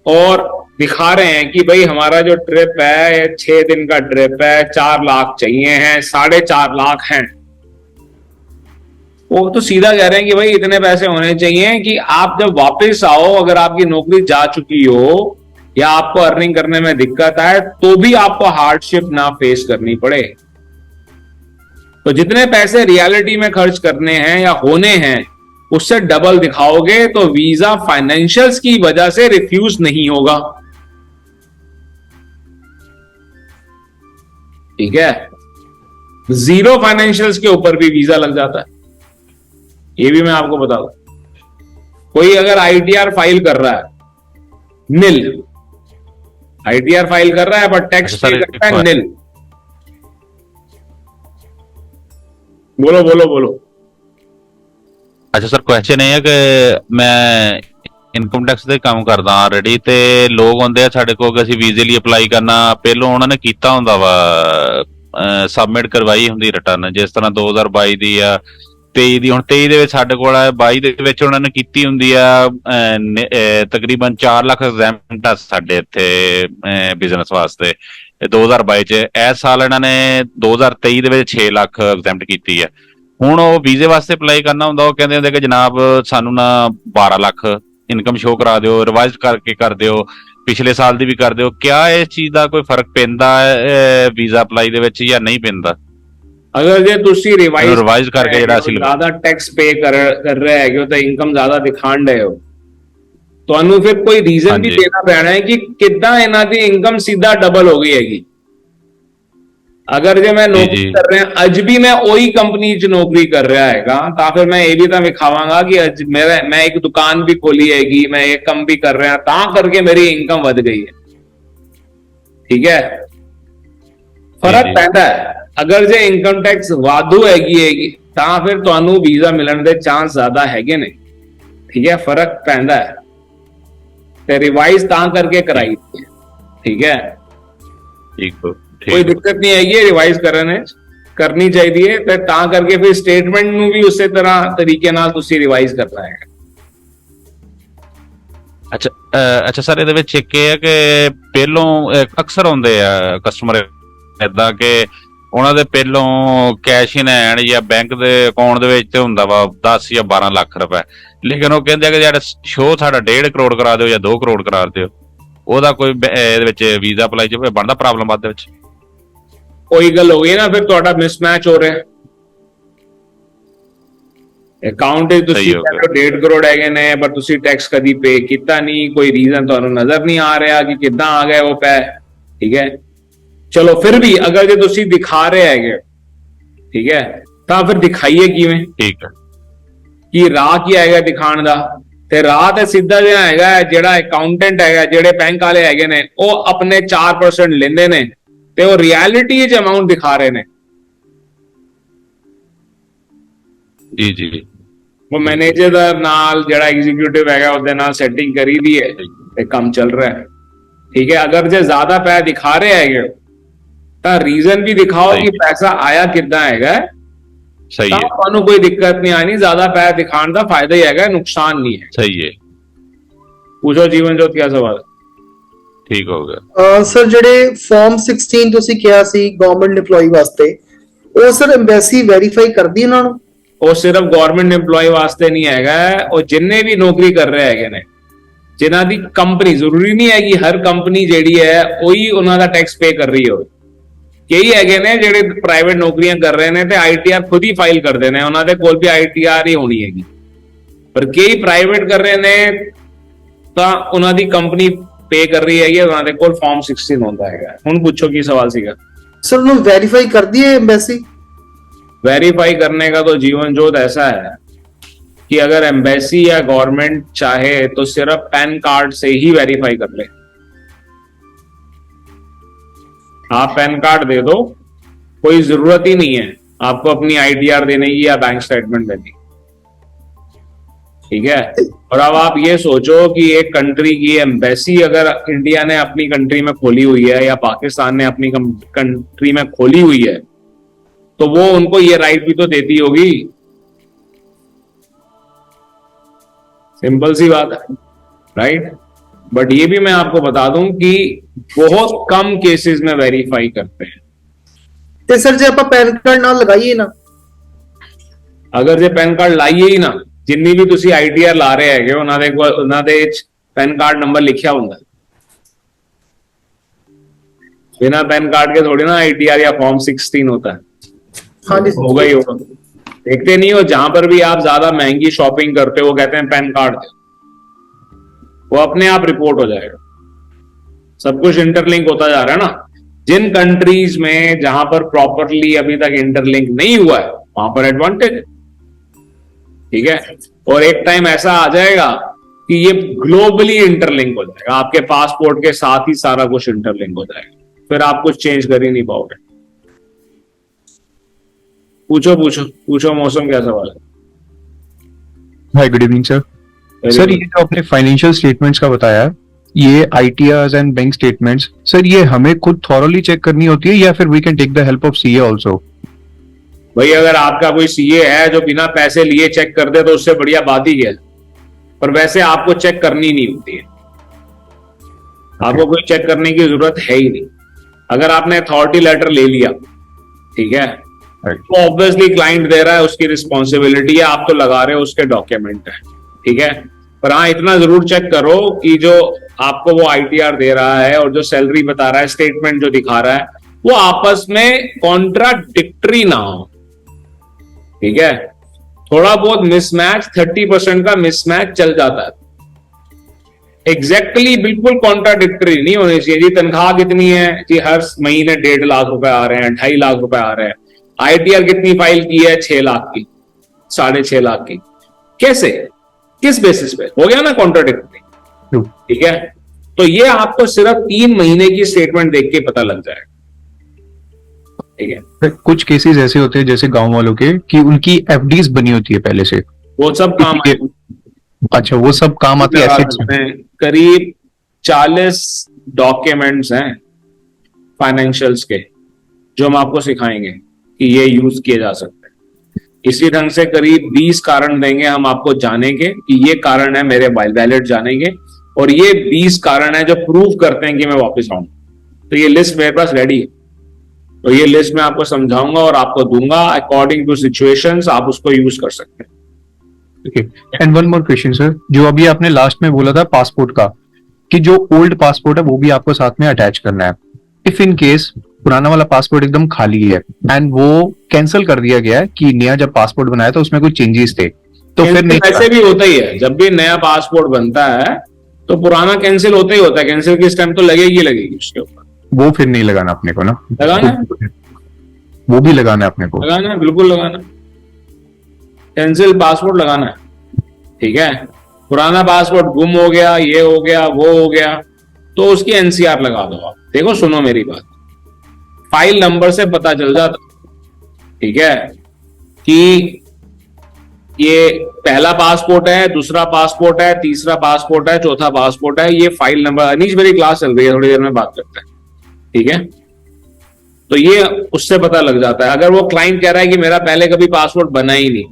और दिखा रहे हैं कि भाई हमारा जो ट्रिप है 6 दिन का ट्रिप है, 4 लाख चाहिए हैं, 4.5 लाख हैं, वो तो सीधा कह रहे हैं कि भाई इतने पैसे होने चाहिए कि आप जब वापस आओ, अगर आपकी नौकरी जा चुकी हो या आपको अर्निंग करने में दिक्कत आए तो भी आपको हार्डशिप ना फेस करनी पड़े। तो जितने पैसे रियलिटी में खर्च करने हैं या होने हैं उससे डबल दिखाओगे तो वीजा फाइनेंशियल्स की वजह से रिफ्यूज नहीं होगा, ठीक है। 0 फाइनेंशियल्स के ऊपर भी वीजा लग जाता है, ये भी मैं आपको बता दूं। कोई अगर आईटीआर फाइल कर रहा है, निल आईटीआर फाइल कर रहा है पर टैक्स पे करता है निल। बोलो बोलो बोलो। ਅੱਛਾ ਸਰ, ਕੁਐਸਚਨ ਇਹ ਹੈ ਕਿ ਮੈਂ ਇਨਕਮ ਟੈਕਸ ਦੇ ਕੰਮ ਕਰਦਾ ਆਲਰੇਡੀ, ਤੇ ਲੋਕ ਆਉਂਦੇ ਆ ਸਾਡੇ ਕੋਲ ਕਿ ਅਸੀਂ ਵੀਜ਼ੇ ਲਈ ਅਪਲਾਈ ਕਰਨਾ, ਪਹਿਲੋਂ ਉਹਨਾਂ ਨੇ ਕੀਤਾ ਹੁੰਦਾ ਵਾ, ਸਬਮਿਟ ਕਰਵਾਈ ਹੁੰਦੀ ਰਿਟਰਨ, ਜਿਸ ਤਰ੍ਹਾਂ 2022 ਦੀ ਆ, 23 ਦੀ। ਹੁਣ 23 ਦੇ ਵਿੱਚ ਸਾਡੇ ਕੋਲ ਆ, 22 ਦੇ ਵਿੱਚ ਉਹਨਾਂ ਨੇ ਕੀਤੀ ਹੁੰਦੀ ਆ, ਤਕਰੀਬਨ 4 ਲੱਖ ਐਗਜ਼ੈਂਪਟ ਆ ਸਾਡੇ ਇੱਥੇ ਬਿਜ਼ਨਸ ਵਾਸਤੇ 2022 ਚ। ਇਸ ਸਾਲ ਇਹਨਾਂ ਨੇ 2023 ਦੇ ਵਿੱਚ 6 ਲੱਖ ਐਗਜ਼ੈਂਪਟ ਕੀਤੀ ਆ। ਹੁਣ ਉਹ ਵੀਜ਼ੇ ਵਾਸਤੇ ਅਪਲਾਈ ਕਰਨਾ ਹੁੰਦਾ, ਉਹ ਕਹਿੰਦੇ ਹੁੰਦੇ ਕਿ ਜਨਾਬ ਸਾਨੂੰ ਨਾ 12 ਲੱਖ ਇਨਕਮ ਸ਼ੋ ਕਰਾ ਦਿਓ, ਰਿਵਾਈਜ਼ ਕਰਕੇ ਕਰ ਦਿਓ, ਪਿਛਲੇ ਸਾਲ ਦੀ ਵੀ ਕਰ ਦਿਓ। ਕਿਆ ਇਸ ਚੀਜ਼ ਦਾ ਕੋਈ ਫਰਕ ਪੈਂਦਾ ਹੈ ਵੀਜ਼ਾ ਅਪਲਾਈ ਦੇ ਵਿੱਚ ਜਾਂ ਨਹੀਂ ਪੈਂਦਾ? ਅਗਰ ਜੇ ਤੁਸੀਂ ਰਿਵਾਈਜ਼ ਕਰਕੇ ਜਿਹੜਾ ਅਸੀਂ ਜ਼ਿਆਦਾ ਟੈਕਸ ਪੇ ਕਰ ਰਹੇ ਹੈਗੇ ਹੋ ਤਾਂ ਇਨਕਮ ਜ਼ਿਆਦਾ ਦਿਖਾਣ ਰਹੇ ਹੋ, ਤੁਹਾਨੂੰ ਫਿਰ ਕੋਈ ਰੀਜ਼ਨ ਵੀ ਦੇਣਾ ਪੈਣਾ ਹੈ ਕਿ ਕਿੱਦਾਂ ਇਹਨਾਂ ਦੀ ਇਨਕਮ ਸਿੱਧਾ ਡਬਲ ਹੋ ਗਈ ਹੈਗੀ। ਅਗਰ ਜੇ ਮੈਂ ਨੌਕਰੀ ਕਰ ਰਿਹਾ, ਅੱਜ ਵੀ ਮੈਂ ਉਹੀ ਕੰਪਨੀ 'ਚ ਨੌਕਰੀ ਕਰ ਰਿਹਾ ਹੈਗਾ, ਤਾਂ ਫਿਰ ਮੈਂ ਇਹ ਵੀ ਤਾਂ ਵਿਖਾਵਾਂਗਾ ਕਿ ਅੱਜ ਮੈਂ ਇੱਕ ਦੁਕਾਨ ਵੀ ਖੋਲੀ ਹੈਗੀ, ਮੈਂ ਇਹ ਕੰਮ ਵੀ ਕਰ ਰਿਹਾ, ਤਾਂ ਕਰਕੇ ਮੇਰੀ ਇਨਕਮ ਵੱਧ ਗਈ ਹੈ, ਠੀਕ ਹੈ। ਫਰਕ ਪੈਂਦਾ ਹੈ। ਅਗਰ ਜੇ ਇਨਕਮ ਟੈਕਸ ਵਾਧੂ ਹੈਗੀ ਤਾਂ ਫਿਰ ਤੁਹਾਨੂੰ ਵੀਜ਼ਾ ਮਿਲਣ ਦੇ ਚਾਂਸ ਜ਼ਿਆਦਾ ਹੈਗੇ ਨੇ, ਠੀਕ ਹੈ, ਫਰਕ ਪੈਂਦਾ ਹੈ। ਤੇ ਰਿਵਾਈਜ਼ ਤਾਂ ਕਰਕੇ ਕਰਾਈ, ਠੀਕ ਹੈ, ਕੋਈ ਦਿੱਕਤ ਨਹੀਂ ਹੈਗੀ ਰਿਵਾਈਜ਼ ਕਰਨ ਚ, ਕਰਨੀ ਚਾਹੀਦੀ ਹੈ। ਤੇ ਤਾਂ ਕਰਕੇ ਫਿਰ ਸਟੇਟਮੈਂਟ ਨੂੰ ਵੀ ਉਸੇ ਤਰ੍ਹਾਂ ਤਰੀਕੇ ਨਾਲ ਤੁਸੀਂ ਰਿਵਾਈਜ਼ ਕਰਨਾ ਹੈ। ਅੱਛਾ ਸਰ, ਇਹਦੇ ਵਿੱਚ ਇੱਕ ਇਹ ਹੈ ਕਿ ਪਹਿਲੋਂ ਅਕਸਰ ਹੁੰਦੇ ਆ ਕਸਟਮਰ ਏਦਾਂ ਕਿ ਉਹਨਾਂ ਦੇ ਪਹਿਲੋਂ ਕੈਸ਼ ਇਨ ਹੈਂਡ ਜਾਂ ਬੈਂਕ ਦੇ ਅਕਾਊਂਟ ਦੇ ਵਿੱਚ ਹੁੰਦਾ ਵਾ 10 ਜਾਂ 12 ਲੱਖ ਰੁਪਏ, ਲੇਕਿਨ ਉਹ ਕਹਿੰਦੇ ਆ ਕਿ ਜਿਹੜਾ ਸ਼ੋਅ ਸਾਡਾ 1.5 ਕਰੋੜ ਕਰਾ ਦਿਓ ਜਾਂ 2 ਕਰੋੜ ਕਰਾ ਦਿਓ, ਉਹਦਾ ਕੋਈ ਇਹਦੇ ਵਿੱਚ ਵੀਜ਼ਾ ਅਪਲਾਈ ਚ ਬਣਦਾ ਪ੍ਰੋਬਲਮ ਬਾਅਦ ਦੇ ਵਿੱਚ? ਉਹੀ ਗੱਲ ਹੋ ਗਈ ਨਾ, ਫਿਰ ਤੁਹਾਡਾ ਮਿਸਮੈਚ ਹੋ ਰਿਹਾ। ਅਕਾਊਂਟ ਵਿੱਚ ਤੁਸੀਂ 1.5 ਕਰੋੜ ਹੈਗੇ ਨੇ ਪਰ ਤੁਸੀਂ ਟੈਕਸ ਕਦੀ ਪੇ ਕੀਤਾ ਨਹੀਂ, ਕੋਈ ਰੀਜ਼ਨ ਤੁਹਾਨੂੰ ਨਜ਼ਰ ਨਹੀਂ ਆ ਰਿਹਾ ਕਿ ਕਿੱਦਾਂ ਆ ਗਏ ਉਹ ਪੈ, ਠੀਕ ਹੈ। ਚਲੋ ਫਿਰ ਵੀ ਅਗਰ ਜੇ ਤੁਸੀਂ ਦਿਖਾ ਰਹੇ ਹੈਗੇ, ਠੀਕ ਹੈ, ਤਾਂ ਫਿਰ ਦਿਖਾਈਏ ਕਿਵੇਂ, ਠੀਕ ਹੈ, ਕਿ ਰਾਹ ਕੀ ਹੈਗਾ ਦਿਖਾਣ ਦਾ। ਤੇ ਰਾਹ ਤੇ ਸਿੱਧਾ ਜਿਹਾ ਹੈਗਾ, ਜਿਹੜਾ ਅਕਾਊਂਟੈਂਟ ਹੈਗਾ, ਜਿਹੜੇ ਬੈਂਕ ਵਾਲੇ ਹੈਗੇ ਨੇ, ਉਹ ਆਪਣੇ 4% ਲੈਂਦੇ ਨੇ ਤੇ ਉਹ ਰਿਐਲਿਟੀ 'ਚ ਅਮਾਉਂਟ ਦਿਖਾ ਰਹੇ ਨੇ। ਜੀ ਜੀ, ਉਹ ਮੈਨੇਜਰ ਦਾ ਨਾਲ ਜਿਹੜਾ ਐਗਜ਼ੀਕਿਊਟਿਵ ਹੈਗਾ ਉਹਦੇ ਨਾਲ ਸੈਟਿੰਗ ਕਰੀ ਦੀ ਹੈ ਤੇ ਕੰਮ ਚੱਲ ਰਿਹਾ ਹੈ, ਠੀਕ ਹੈ। ਅਗਰ ਜੇ ਜ਼ਿਆਦਾ ਪੈਸਾ ਦਿਖਾ ਰਹੇ ਹੈਗੇ ਤਾਂ ਰੀਜ਼ਨ ਵੀ ਦਿਖਾਓ ਕਿ ਪੈਸਾ ਆਇਆ ਕਿੱਦਾਂ ਹੈਗਾ, ਸਹੀ ਹੈ, ਤੁਹਾਨੂੰ ਕੋਈ ਦਿੱਕਤ ਨਹੀਂ ਆਣੀ। ਜ਼ਿਆਦਾ ਪੈਸਾ ਦਿਖਾਉਣ ਦਾ ਫਾਇਦਾ ਹੀ ਹੈਗਾ, ਨੁਕਸਾਨ ਨਹੀਂ ਹੈ। ਸਹੀ ਹੈ। ਪੁੱਛੋ ਜੀਵਨ ਜੋਤ ਕਿਆ ਸਵਾਲ? ਠੀਕ ਹੋ ਗਿਆ ਸਰ। ਜਿਹੜੇ ਫਾਰਮ 16 ਤੁਸੀਂ ਕਿਹਾ ਸੀ ਗਵਰਨਮੈਂਟ EMPLOYE ਵਾਸਤੇ, ਉਹ ਸਰ ਐਮਬੈਸੀ ਵੈਰੀਫਾਈ ਕਰਦੀ ਉਹਨਾਂ ਨੂੰ? ਉਹ ਸਿਰਫ ਗਵਰਨਮੈਂਟ EMPLOYE ਵਾਸਤੇ ਨਹੀਂ ਹੈਗਾ, ਉਹ ਜਿੰਨੇ ਵੀ ਨੌਕਰੀ ਕਰ ਰਹੇ ਹੈਗੇ ਨੇ, ਜਿਨ੍ਹਾਂ ਦੀ ਕੰਪਨੀ, ਜ਼ਰੂਰੀ ਨਹੀਂ ਹੈ ਕਿ ਹਰ ਕੰਪਨੀ ਜਿਹੜੀ ਹੈ ਉਹੀ ਉਹਨਾਂ ਦਾ ਟੈਕਸ ਪੇ ਕਰ ਰਹੀ ਹੋਵੇ। ਕਈ ਹੈਗੇ ਨੇ ਜਿਹੜੇ ਪ੍ਰਾਈਵੇਟ ਨੌਕਰੀਆਂ ਕਰ ਰਹੇ ਨੇ ਤੇ ITR ਖੁਦ ਹੀ ਫਾਈਲ ਕਰਦੇ ਨੇ, ਉਹਨਾਂ ਦੇ ਕੋਲ ਵੀ ITR ਹੀ ਹੋਣੀ ਹੈਗੀ। ਪਰ ਕਈ ਪ੍ਰਾਈਵੇਟ ਕਰ ਰਹੇ ਨੇ ਤਾਂ ਉਹਨਾਂ ਦੀ ਕੰਪਨੀ ਪੇ ਕਰ ਰਹੀ ਹੈਗੀ, ਉਹਨਾਂ ਦੇ ਕੋਲ ਫਾਰਮ 16 ਹੁੰਦਾ ਹੈਗਾ। ਹੁਣ ਪੁੱਛੋ ਕੀ ਸਵਾਲ ਸੀਗਾ? सर उन्होंने वेरीफाई कर दिए एम्बेसी? वेरीफाई करने का तो जीवन ज्योत ऐसा है कि अगर एम्बेसी या गवर्नमेंट चाहे तो सिर्फ पैन कार्ड से ही वेरीफाई कर ले। आप पैन कार्ड दे दो, कोई जरूरत ही नहीं है आपको अपनी आईटीआर देने की या बैंक स्टेटमेंट देने की, ठीक है। और अब आप ये सोचो कि एक कंट्री की एम्बेसी अगर इंडिया ने अपनी कंट्री में खोली हुई है या पाकिस्तान ने अपनी कंट्री में खोली हुई है, तो वो उनको ये राइट भी तो देती होगी। सिंपल सी बात है, राइट। बट ये भी मैं आपको बता दूं कि बहुत कम केसेस में वेरीफाई करते हैं। ਤੇ ਸਰ ਜੇ ਆਪਾਂ ਪੈਨ ਕਾਰਡ ਨਾਲ ਲਗਾਈਏ ਨਾ, ਅਗਰ ਜੇ ਪੈਨ ਕਾਰਡ ਲਾਈਏ ਹੀ ਨਾ, ਜਿੰਨੀ ਵੀ ਤੁਸੀਂ ਆਈਟੀਆਰ ਲਾ ਰਹੇ ਹੈਗੇ ਉਹਨਾਂ ਦੇ ਵਿੱਚ ਪੈਨ ਕਾਰਡ ਨੰਬਰ ਲਿਖਿਆ ਹੁੰਦਾ। बिना पैन कार्ड के थोड़ी ना आईटीआर या फॉर्म 16 होता है, हाँ जी होगा ही होगा। देखते नहीं हो, जहां पर भी आप ज्यादा महंगी शॉपिंग करते हो वो कहते हैं पैन कार्ड दे, वो अपने आप रिपोर्ट हो जाएगा। सब कुछ इंटरलिंक होता जा रहा है ना। जिन कंट्रीज में जहां पर प्रॉपरली अभी तक इंटरलिंक नहीं हुआ है वहां पर एडवांटेज है, ठीक है। और एक टाइम ऐसा आ जाएगा कि ये ग्लोबली इंटरलिंक हो जाएगा, आपके पासपोर्ट के साथ ही सारा कुछ इंटरलिंक हो जाएगा, फिर आप कुछ चेंज कर ही नहीं पाओगे। पूछो पूछो पूछो, मौसम क्या सवाल है? हाय, गुड इवनिंग सर। सर, ये जो आपने फाइनेंशियल स्टेटमेंट्स का बताया, ये आईटीआर्स एंड बैंक स्टेटमेंट्स, सर ये हमें खुद थॉरोली चेक करनी होती है या फिर we can take the help of CA also? भाई अगर आपका कोई सीए है जो बिना पैसे लिए चेक कर दे तो उससे बढ़िया बात ही है, पर वैसे आपको चेक करनी नहीं होती है, आपको कोई चेक करने की जरूरत है ही नहीं। अगर आपने अथॉरिटी लेटर ले लिया, ठीक है, तो ऑब्वियसली क्लाइंट दे रहा है, उसकी रिस्पॉन्सिबिलिटी है, आप तो लगा रहे हो, उसके डॉक्यूमेंट है, ठीक है। पर हाँ, इतना जरूर चेक करो कि जो आपको वो आईटीआर दे रहा है और जो सैलरी बता रहा है, स्टेटमेंट जो दिखा रहा है, वो आपस में कॉन्ट्राडिक्टरी ना हो, ठीक है। थोड़ा बहुत मिसमैच, 30% का मिसमैच चल जाता है, एग्जैक्टली बिल्कुल कॉन्ट्राडिक्टरी नहीं होनी चाहिए। जी तनख्वाह कितनी है? जी हर महीने 1.5 लाख रुपए आ रहे हैं, 2.5 लाख रुपए आ रहे हैं। आईटीआर कितनी फाइल की है? 6 लाख की, 6.5 लाख की। कैसे, किस बेसिस पे? हो गया ना कॉन्ट्राडिक्टरी, ठीक है। तो ये आपको सिर्फ 3 महीने की स्टेटमेंट देख के पता लग जाएगा, ठीक है। कुछ केसेस ऐसे होते हैं जैसे गांव वालों के कि उनकी एफडीज बनी होती है पहले से, वो सब काम है। अच्छा, वो सब काम आती है एसेट्स में। करीब 40 डॉक्यूमेंट्स हैं फाइनेंशियल्स के जो हम आपको सिखाएंगे कि ये यूज किए जा सकते हैं। इसी ढंग से करीब 20 कारण देंगे हम आपको जाने के कि ये कारण है मेरे वैलिड जाने के, और ये 20 कारण है जो प्रूव करते हैं कि मैं वापस आऊं। तो ये लिस्ट मेरे पास रेडी है, तो ये लिस्ट मैं आपको समझाऊंगा और आपको दूंगा अकॉर्डिंग टू सिचुएशंस, आप उसको यूज कर सकते हैं। And one more question sir, जो अभी आपने लास्ट में बोला था पासपोर्ट का, कि जो ओल्ड पासपोर्ट है वो भी आपको साथ में अटैच करना है। इफ इन केस पुराना वाला पासपोर्ट एकदम खाली है एंड वो कैंसिल कर दिया गया है कि नया जब पासपोर्ट बनाया था उसमें कुछ चेंजेस थे, तो फिर नहीं? ऐसे भी होता ही है, जब भी नया पासपोर्ट बनता है तो पुराना कैंसिल होता ही होता है। कैंसिल की स्टैंप तो लगेगी उसके ऊपर, वो फिर नहीं लगाना अपने को ना? लगाना है, वो भी लगाना है अपने को? लगाना है, बिल्कुल लगाना है। कैंसिल पासपोर्ट लगाना है, ठीक है। पुराना पासपोर्ट गुम हो गया, ये हो गया, वो हो गया, तो उसकी एनसीआर लगा दो आप। देखो सुनो मेरी बात, फाइल नंबर से पता चल जाता, ठीक है, कि ये पहला पासपोर्ट है, दूसरा पासपोर्ट है, तीसरा पासपोर्ट है, चौथा पासपोर्ट है। ये फाइल नंबर, अनीश मेरी क्लास चल रही है, थोड़ी देर में बात करते हैं, ठीक है। तो ये उससे पता लग जाता है। अगर वो क्लाइंट कह रहा है कि मेरा पहले कभी पासपोर्ट बना ही नहीं,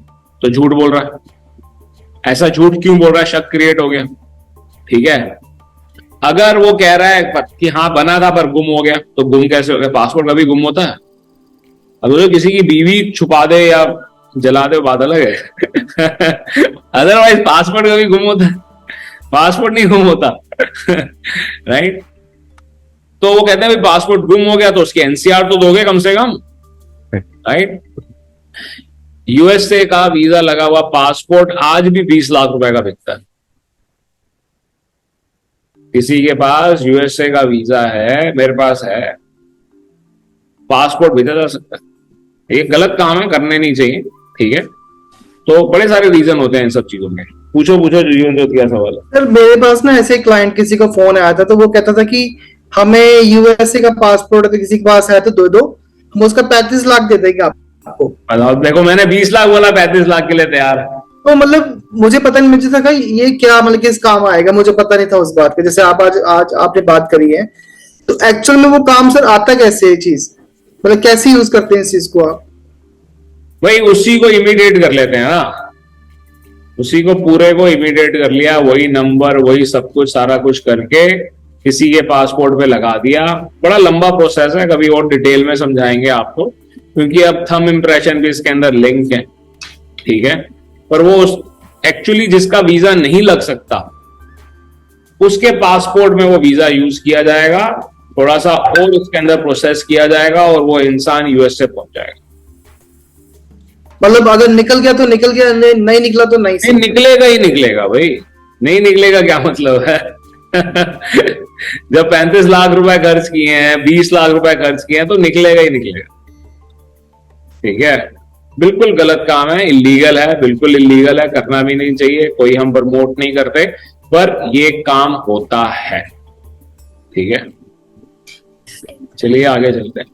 तो झूठ बोल रहा है। ऐसा झूठ क्यों बोल रहा है? शक क्रिएट हो गया, ठीक है। अगर वो कह रहा है कि हाँ बना था पर गुम हो गया, तो गुम कैसे हो गया? पासपोर्ट कभी गुम होता है? अगर जो किसी की बीवी छुपा दे या जला दे बात अलग है अदरवाइज पासपोर्ट कभी गुम होता है? पासपोर्ट नहीं गुम होता राइट। तो वो कहते हैं पासपोर्ट गुम हो गया तो उसकी एनसीआर तो दोगे कम से कम, राइट। यूएसए का वीजा लगा हुआ पासपोर्ट आज भी 20 लाख रुपए का बिकता है। किसी के पास यूएसए का वीजा है, मेरे पास है, पासपोर्ट भेजा जा सकता है। ये गलत काम है, करने नहीं चाहिए, ठीक है। तो बड़े सारे रीजन होते हैं इन सब चीजों में। पूछो पूछो जीवन ज्योति क्या सवाल है? सर मेरे पास ना ऐसे क्लाइंट किसी का फोन आया था, तो वो कहता था कि हमें यूएसए का पासपोर्ट तो किसी के पास है तो दो हम उसका 35 लाख दे देंगे आप। आपको? बताओ, देखो मैंने 20 लाख बोला, 35 लाख के लिए तैयार है। तो मतलब मुझे पता नहीं, मुझे था ये क्या मतलब किस काम आएगा, मुझे पता नहीं था उस बात पे। जैसे आप आज आपने बात करी है, तो एक्चुअल में वो काम सर आता कैसे है चीज, मतलब कैसे यूज करते हैं इस चीज को आप? वही उसी को इमीडिएट कर लेते हैं ना, उसी को पूरे को इमीडिएट कर लिया, वही नंबर वही सब कुछ सारा कुछ करके किसी के पासपोर्ट पे लगा दिया। बड़ा लंबा प्रोसेस है, कभी और डिटेल में समझाएंगे आपको, क्योंकि अब थंब इम्प्रेशन भी इसके अंदर लिंक है, ठीक है। पर वो एक्चुअली जिसका वीजा नहीं लग सकता उसके पासपोर्ट में वो वीजा यूज किया जाएगा, थोड़ा सा और उसके अंदर प्रोसेस किया जाएगा और वो इंसान यूएसए पहुंच जाएगा। मतलब अगर निकल गया तो निकल गया, नहीं निकला तो नहीं। नहीं निकलेगा ही निकलेगा भाई, नहीं निकलेगा क्या मतलब है? जब 35 लाख रुपए खर्च किए हैं, 20 लाख रुपए खर्च किए हैं, तो निकलेगा ही निकलेगा, ठीक है। बिल्कुल गलत काम है, इलीगल है, बिल्कुल इलीगल है, करना भी नहीं चाहिए, कोई हम प्रमोट नहीं करते, पर ये काम होता है, ठीक है। चलिए आगे चलते हैं।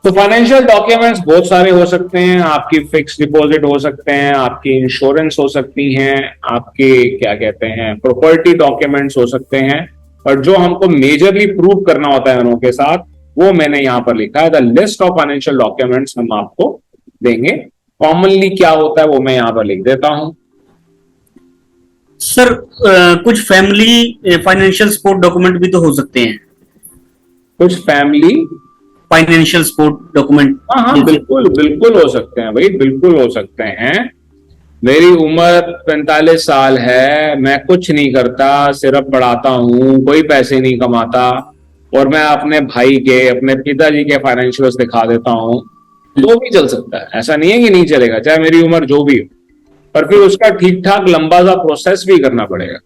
तो फाइनेंशियल डॉक्यूमेंट्स बहुत सारे हो सकते हैं, आपकी फिक्स डिपॉजिट हो सकते हैं, आपकी इंश्योरेंस हो सकती हैं, आपके क्या कहते हैं प्रॉपर्टी डॉक्यूमेंट्स हो सकते हैं, और जो हमको मेजरली प्रूव करना होता है उनके साथ, वो मैंने यहां पर लिखा है। The list of financial documents हम आपको देंगे। कॉमनली क्या होता है वो मैं यहां पर लिख देता हूं। सर कुछ फैमिली फाइनेंशियल सपोर्ट डॉक्यूमेंट भी तो हो सकते हैं। कुछ फैमिली फाइनेंशियल सपोर्ट डॉक्यूमेंट, हाँ बिल्कुल बिल्कुल हो सकते हैं भाई, बिल्कुल हो सकते हैं। मेरी उम्र 45 साल है, मैं कुछ नहीं करता, सिर्फ पढ़ाता हूँ, कोई पैसे नहीं कमाता, और मैं अपने भाई के अपने पिताजी के फाइनेंशियल्स दिखा देता हूँ, तो भी चल सकता है। ऐसा नहीं है कि नहीं चलेगा, चाहे मेरी उम्र जो भी हो, पर फिर उसका ठीक ठाक लंबा सा प्रोसेस भी करना पड़ेगा,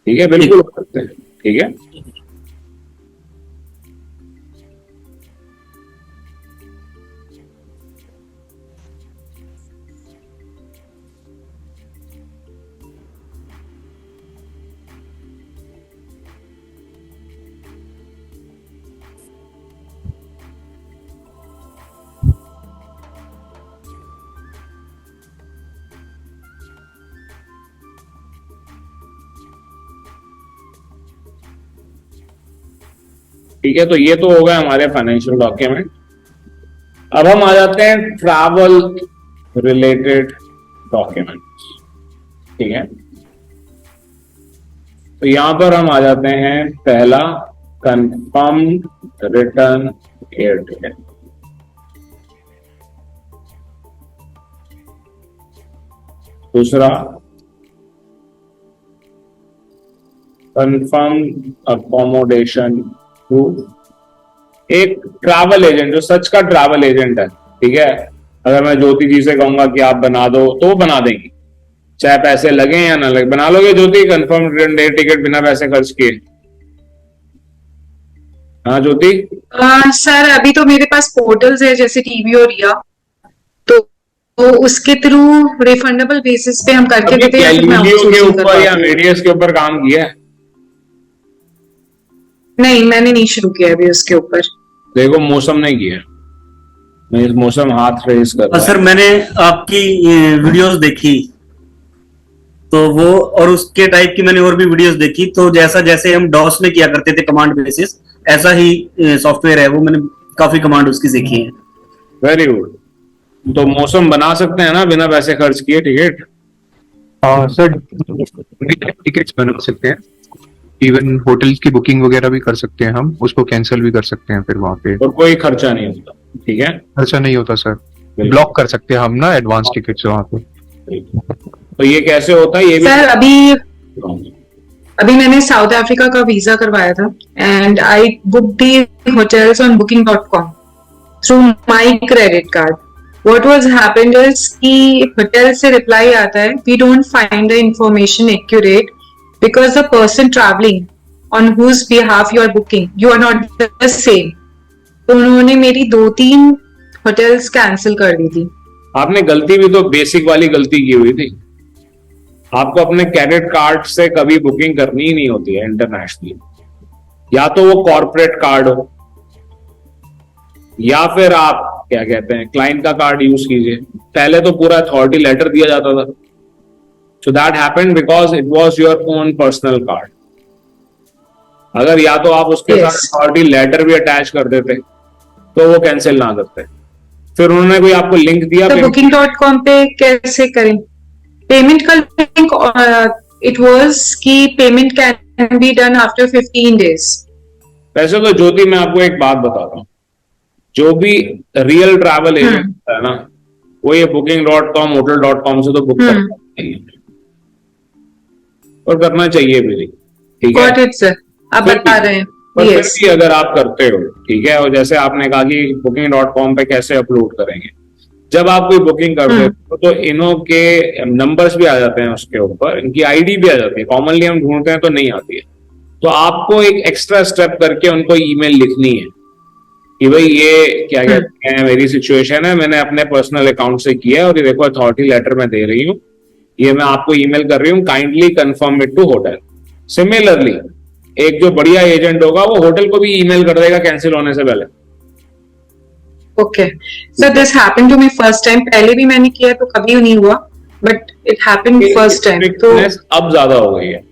ठीक है। बिल्कुल हो सकते हैं, ठीक है। ठीक है, तो ये तो हो गए हमारे फाइनेंशियल डॉक्यूमेंट। अब हम आ जाते हैं ट्रैवल रिलेटेड डॉक्यूमेंट्स, ठीक है। तो यहां पर हम आ जाते हैं, पहला कंफर्म्ड रिटर्न एयर टिकट, दूसरा कंफर्म्ड अकोमोडेशन टू एक ट्रैवल एजेंट, जो सच का ट्रैवल एजेंट है, ठीक है। अगर मैं ज्योति जी से कहूंगा कि आप बना दो तो वो बना देंगी, चाहे पैसे लगे या ना लगे। बना लोगे ज्योति कंफर्म रिटर्न एयर टिकट बिना पैसे खर्च किए? हाँ ज्योति। सर अभी तो मेरे पास पोर्टल्स है जैसे टीवी और रिया, तो उसके थ्रू रिफंडेबल बेसिस पे हम करके देते हैं। गैलीलियो के ऊपर या मेडियस के ऊपर काम किया है? नहीं, मैंने नहीं शुरू किया अभी उसके ऊपर। देखो मौसम नहीं किया, मैं इस मौसम हाथ रेस कर रहा सर मैंने आपकी वीडियोस देखी, तो वो और उसके टाइप की मैंने और भी वीडियोस देखी, तो जैसा जैसे हम डॉस में किया करते थे कमांड बेसिस, ऐसा ही सॉफ्टवेयर है वो, मैंने काफी कमांड उसकी सीखी है। Very good. तो मौसम बना सकते हैं ना बिना पैसे खर्च किए टिकट? सर टिकट्स बना सकते हैं, इवन होटल्स की बुकिंग वगैरह भी कर सकते हैं, हम उसको कैंसिल भी कर सकते हैं फिर वहां पे, और कोई खर्चा नहीं होता, ठीक है। खर्चा नहीं होता सर। ब्लॉक कर सकते हैं हम ना एडवांस टिकट्स वहां पे। तो ये कैसे होता है ये भी? सर अभी मैंने साउथ अफ्रीका का वीजा करवाया था, and I book the hotels on booking.com through my credit card. What was happened is कि होटल से रिप्लाई आता है, we don't find the information accurate because the person traveling on whose behalf you are booking, you are not the same. तो उन्होंने मेरी 2-3 hotels cancel कर दी थी। आपने गलती भी तो बेसिक वाली गलती की हुई थी। आपको अपने क्रेडिट कार्ड से कभी बुकिंग करनी ही नहीं होती है इंटरनेशनली, या तो वो कॉर्पोरेट कार्ड हो, या फिर आप क्या कहते हैं क्लाइंट का कार्ड यूज कीजिए। पहले तो पूरा अथॉरिटी लेटर दिया जाता था, so that happened because it was your own personal card. अगर या तो आप उसके Yes. साथ अथॉरिटी लेटर भी अटैच कर देते तो वो कैंसिल ना करते। फिर उन्होंने कोई आपको लिंक दिया तो payment- booking.com पे कैसे करें पेमेंट का लिंक? इट वाज कि payment can be done after 15 days। वैसे तो ज्योति मैं आपको एक बात बताता हूँ, जो भी रियल ट्रैवल एजेंट है ना, वो ये booking.com hotel.com से तो बुक करता नहीं है, और करना चाहिए भी नहीं, ठीक है। गॉट इट सर, आप फिर बता भी- रहे हैं। पर फिर यस भी अगर आप करते हो, ठीक है, और जैसे आपने कहा कि booking.com पे कैसे अपलोड करेंगे, जब आप कोई बुकिंग करते हो तो इनों के नंबर्स भी आ जाते हैं उसके ऊपर, इनकी आईडी भी आ जाती है, कॉमनली हम ढूंढते हैं तो नहीं आती है। तो आपको एक एक्स्ट्रा स्टेप करके उनको ईमेल लिखनी है कि भाई ये क्या कहते हैं, मेरी सिचुएशन है, मैंने अपने पर्सनल अकाउंट से किया है और ये देखो अथॉरिटी लेटर मैं दे रही हूँ, ये मैं आपको ईमेल कर रही हूँ, kindly confirm it to hotel. Similarly एक जो बढ़िया एजेंट होगा वो होटल को भी ईमेल कर देगा कैंसिल होने से पहले। Okay sir, this happened to me first time. पहले भी मैंने किया तो कभी नहीं हुआ, but it happened first time. तो Strictness अब ज्यादा हो गई है,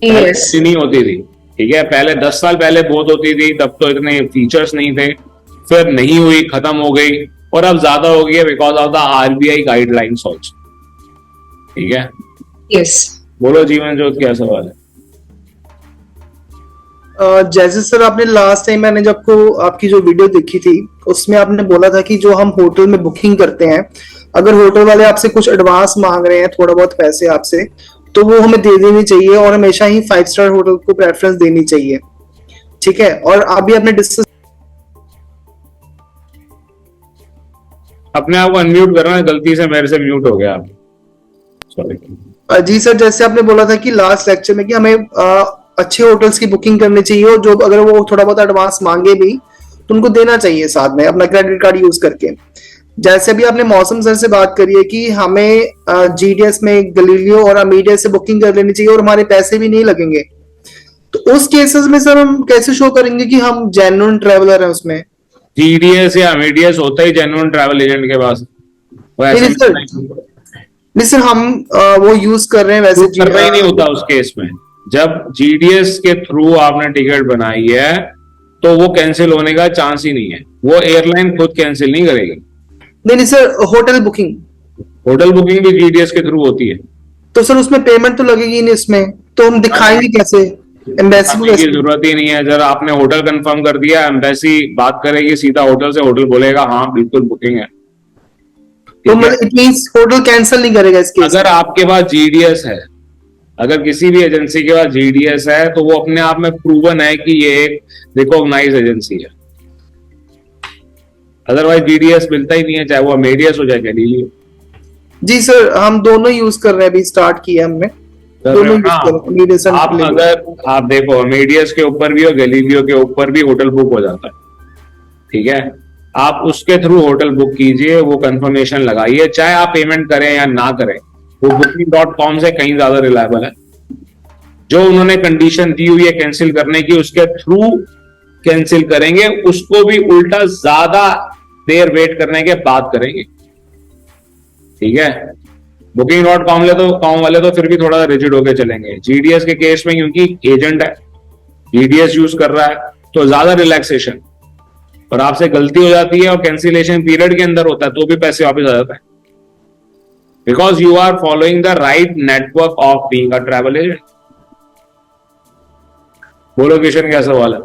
यस ऐसी नहीं होती थी, ठीक है। पहले 10 साल पहले बहुत होती थी, तब तो इतने फीचर्स नहीं थे, फिर नहीं हुई, खत्म हो गई, और अब ज्यादा हो गई है because of the RBI guidelines also, ठीक है। यस बोलो जीवन ज्योत, क्या सवाल है? जैसे सर आपने लास्ट टाइम मैंने जब को आपकी जो वीडियो देखी थी उसमें आपने बोला था कि जो हम होटल में बुकिंग करते हैं, अगर होटल वाले आपसे कुछ एडवांस मांग रहे हैं, थोड़ा बहुत पैसे आपसे, तो वो हमें दे देनी चाहिए और हमेशा ही 5 स्टार होटल को प्रेफरेंस देनी चाहिए, ठीक है। और अभी आपने डिस्कस, अपने आप को अनम्यूट करना है, गलती से मेरे से म्यूट हो गया आप, सॉरी। जी सर, जैसे आपने बोला था कि लास्ट लेक्चर में कि हमें अच्छे होटल्स की बुकिंग करनी चाहिए और जो अगर वो थोड़ा बहुत एडवांस मांगे भी तो उनको देना चाहिए साथ में अपना क्रेडिट कार्ड यूज करके। जैसे अभी आपने मौसम सर से बात करी है कि हमें जीडीएस में गलीलियो और अमीडियस से बुकिंग कर लेनी चाहिए और हमारे पैसे भी नहीं लगेंगे, तो उस केसेस में सर हम कैसे शो करेंगे कि हम जेन्युइन ट्रेवलर हैं उसमें? जीडीएस या एमएडीएस होता ही जेन्युइन ट्रैवल एजेंट के पास, वो ऐसे नहीं सर, नहीं सर, हम वो यूज कर रहे हैं वैसे करना ही नहीं होता उस केस में। जब जीडीएस के थ्रू आपने टिकट बनाई है तो वो कैंसिल होने का चांस ही नहीं है, वो एयरलाइन खुद कैंसिल नहीं करेगी। नहीं sir, hotel booking, hotel booking भी जीडीएस के थ्रू होती है, तो सर उसमें पेमेंट तो लगेगी नहीं इसमें, तो हम दिखाएंगे कैसे एम्बेसी को? की कैसे? जरूरत ही नहीं है। जब आपने होटल कंफर्म कर दिया, एम्बेसी बात करेगी सीधा होटल से, होटल बोलेगा हाँ बिल्कुल बुकिंग है। तो मतलब इट मींस होटल कैंसिल नहीं करेगा इस केस? अगर आपके पास जीडीएस है, अगर किसी भी एजेंसी के पास जीडीएस है, तो वो अपने आप में प्रूवन है कि ये एक रिकॉग्नाइज एजेंसी है। अदरवाइज जीडीएस मिलता ही नहीं है, चाहे वो अमेडियस हो, चाहे गैलीलियो। जी सर, हम दोनों यूज कर रहे हैं, अभी स्टार्ट किया हमने दोनों यूज कर रहे हैं, Medius and आप Galerio। अगर आप देखो अमेडियस के ऊपर भी और गैलीलियो के ऊपर भी होटल बुक हो जाता है, ठीक है। आप उसके थ्रू होटल बुक कीजिए, वो कंफर्मेशन लगाइए, चाहे आप पेमेंट करें या ना करें, वो booking.com से कहीं ज्यादा रिलायबल है। जो उन्होंने कंडीशन दी हुई है कैंसिल करने की, उसके थ्रू कैंसिल करेंगे, उसको भी उल्टा ज्यादा देर वेट करने के बाद करेंगे, ठीक है। booking.com वाले तो फिर भी थोड़ा रिजिड होके चलेंगे। जीडीएस के केस में क्योंकि एजेंट है, जीडीएस यूज कर रहा है, तो ज्यादा रिलैक्सेशन, और आपसे गलती हो जाती है और कैंसिलेशन पीरियड के अंदर होता है तो भी पैसे वापस आ जाता है, because you are following the right network of being a travel agent. बोलो किशन, क्या सवाल है?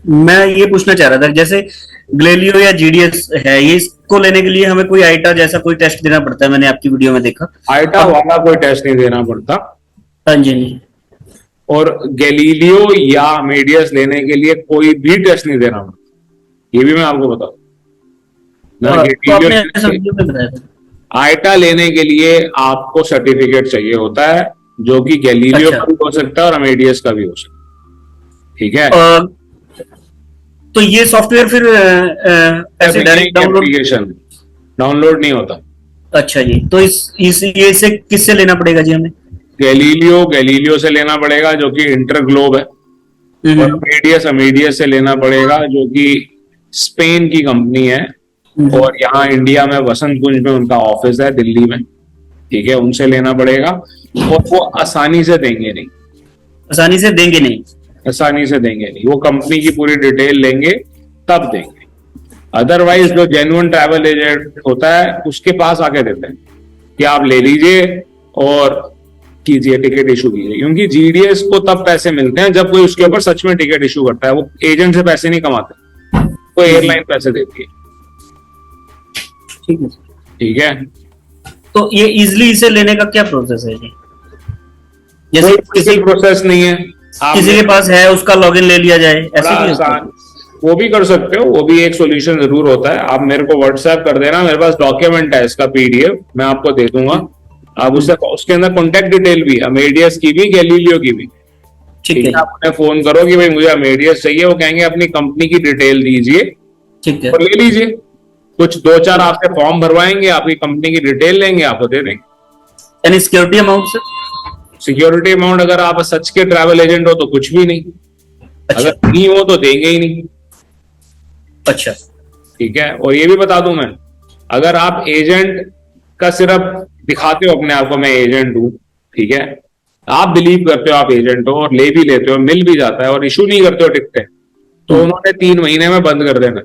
मैं ये पूछना चाह रहा था, जैसे ग्लेलियो या जीडीएस है, ये इसको लेने के लिए हमें कोई आइटा जैसा कोई टेस्ट देना पड़ता है? मैंने आपकी वीडियो में देखा आइटा वाला कोई टेस्ट नहीं देना पड़ता, हाँ जी जी। और गैलीलियो या मेडियस लेने के लिए कोई भी टेस्ट नहीं देना पड़ता, ये भी मैं आपको बताऊं। तो आपने ऐसा वीडियो में बताया था। आइटा लेने के लिए आपको सर्टिफिकेट चाहिए होता है, जो कि गैलीलियो अच्छा। का भी हो सकता है और अमेडियस का भी हो सकता है, ठीक है। तो ये सॉफ्टवेयर फिर ऐसे डायरेक्ट डाउनलोड? एप्लीकेशन डाउनलोड नहीं होता। अच्छा जी, तो ये इसे किससे लेना पड़ेगा जी हमें? गैलीलियो से लेना पड़ेगा, जो कि इंटरग्लोब है, और अमेडियस से लेना पड़ेगा, जो कि स्पेन की कंपनी है और यहाँ इंडिया में वसंत कुंज में उनका ऑफिस है दिल्ली में। ठीक है, उनसे लेना पड़ेगा और वो आसानी से देंगे नहीं, आसानी से देंगे नहीं। आसानी से देंगे नहीं, वो कंपनी की पूरी डिटेल लेंगे तब देंगे। अदरवाइज जो जेन्युइन ट्रैवल एजेंट होता है उसके पास आके देते हैं कि आप ले लीजिए और कीजिए, टिकट इशू कीजिए, क्योंकि जीडीएस को तब पैसे मिलते हैं जब कोई उसके ऊपर सच में टिकट इशू करता है। वो एजेंट से पैसे नहीं कमाते, वो एयरलाइन पैसे देती है। ठीक है। ठीक है, तो ये इजिली इसे लेने का क्या प्रोसेस है जी? जैसे कोई किसी किसी प्रोसेस नहीं है, आप किसी के पास है, उसका लॉगिन ले लिया जाए, ऐसे बड़ा भी होता है? आसान, वो भी कर सकते हो, वो भी एक सॉल्यूशन जरूर होता है। आप मेरे को व्हाट्सएप कर देना, मेरे पास डॉक्यूमेंट है इसका पीडीएफ, मैं आपको दे दूंगा। आप उससे, उसके अंदर कॉन्टेक्ट डिटेल भी, अमेडियस की भी, गैलीलियो की भी। ठीक ठीक है। है, आप उन्हें फोन करो कि भाई मुझे अमेडियस चाहिए, वो कहेंगे अपनी कंपनी की डिटेल दीजिए ठीक है। और ले लीजिए। कुछ 2-4 आपसे फॉर्म भरवाएंगे, आपकी कंपनी की डिटेल लेंगे, आपको दे देंगे। यानी सिक्योरिटी अमाउंट से? सिक्योरिटी अमाउंट, अगर आप सच के ट्रैवल एजेंट हो तो कुछ भी नहीं, अच्छा अगर नहीं हो तो देंगे ही नहीं। अच्छा। ठीक है, और ये भी बता दूं मैं, अगर आप एजेंट का सिर्फ दिखाते हो अपने आप को, मैं एजेंट हूं, ठीक है, आप बिलीव करते हो आप एजेंट हो और ले भी लेते हो, मिल भी जाता है और इशू नहीं करते हो टिकटें, तो उन्होंने 3 महीने में बंद कर देना।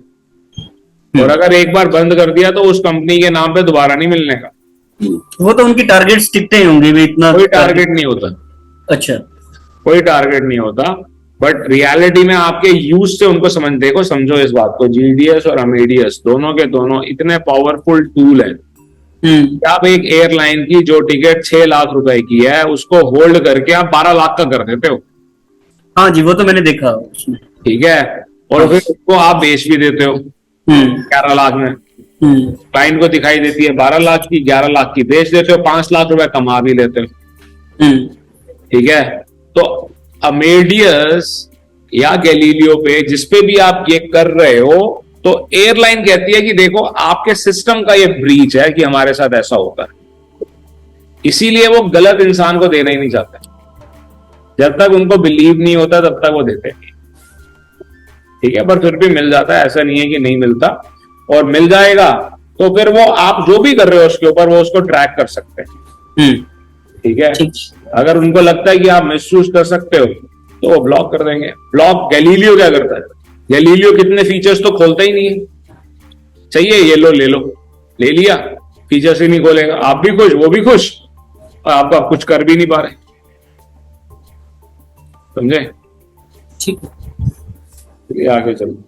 और अगर एक बार बंद कर दिया तो उस कंपनी के नाम पे दोबारा नहीं मिलने का। वो तो उनकी टारगेट टिकटें ही होंगी भी, इतना कोई टारगेट नहीं होता, अच्छा। कोई टारगेट नहीं होता, बट रियलिटी में आपके यूज से उनको देखो, समझो इस बात को, जीडीएस और अमेडियस दोनों के दोनों इतने पावरफुल टूल हैं। आप एक एयरलाइन की जो टिकट 6 लाख रुपए की है उसको होल्ड करके आप 12 लाख का कर देते हो। हाँ जी, वो तो मैंने देखा उसमें। ठीक है, और फिर उसको आप बेच भी देते हो 11 लाख में। क्लाइंट को दिखाई देती है 12 लाख की, 11 लाख की बेच देते हो, 5 लाख रुपए कमा भी लेते हो। ठीक है, तो अमेडियस या गैलीलियो पे जिस पे भी आप ये कर रहे हो, तो एयरलाइन कहती है कि देखो आपके सिस्टम का ये ब्रीच है कि हमारे साथ ऐसा होता है, इसीलिए वो गलत इंसान को देना ही नहीं चाहते। जब तक उनको बिलीव नहीं होता तब तक वो देते नहीं। ठीक है, पर फिर भी मिल जाता है, ऐसा नहीं है कि नहीं मिलता, और मिल जाएगा तो फिर वो आप जो भी कर रहे हो उसके ऊपर वो उसको ट्रैक कर सकते हैं। ठीक है, अगर उनको लगता है कि आप मिसयूज कर सकते हो तो वो ब्लॉक कर देंगे। ब्लॉक गैलीलियो क्या करता है, गैलीलियो कितने फीचर्स तो खोलता ही नहीं है। चाहिए ये लो, ले लो, ले लिया, फीचर्स ही नहीं खोलेगा, आप भी खुश वो भी खुश, और आप कुछ कर भी नहीं पा रहे। समझे? ठीक है, आगे चलो।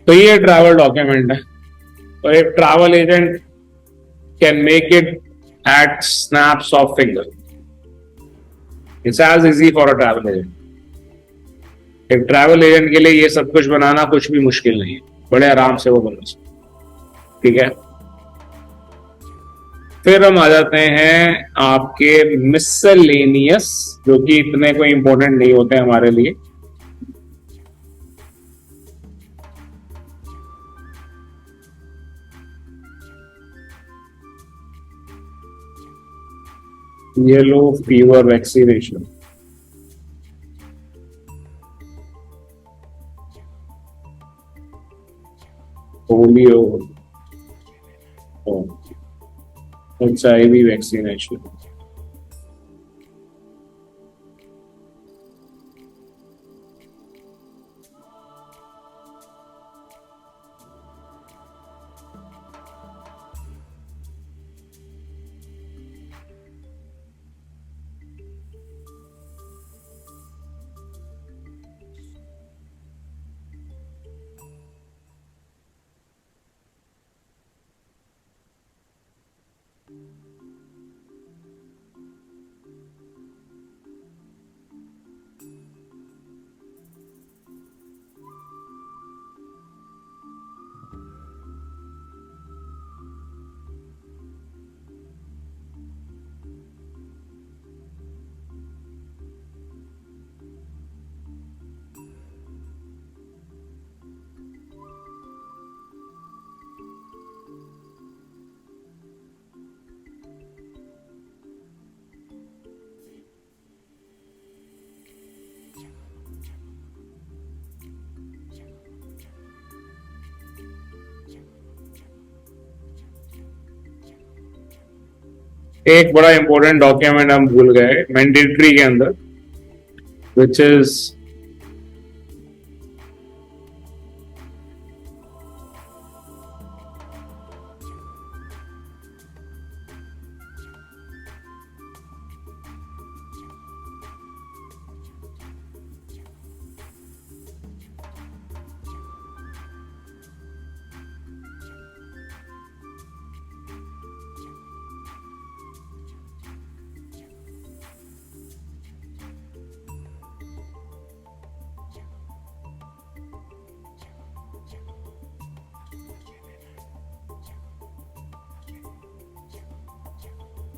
तो ये ट्रैवल डॉक्यूमेंट है, तो एक travel agent can make it at snaps of finger. It's as easy for a travel agent. एक ट्रैवल एजेंट के लिए ये सब कुछ बनाना कुछ भी मुश्किल नहीं है, बड़े आराम से वो बना सकते। ठीक है, फिर हम आ जाते हैं आपके मिसलेनियस, जो कि इतने कोई इंपॉर्टेंट नहीं होते हमारे लिए। Yellow fever vaccination, polio, HIV vaccination, एक बड़ा इंपॉर्टेंट डॉक्यूमेंट हम भूल गए मैंडेटरी के अंदर, विच इज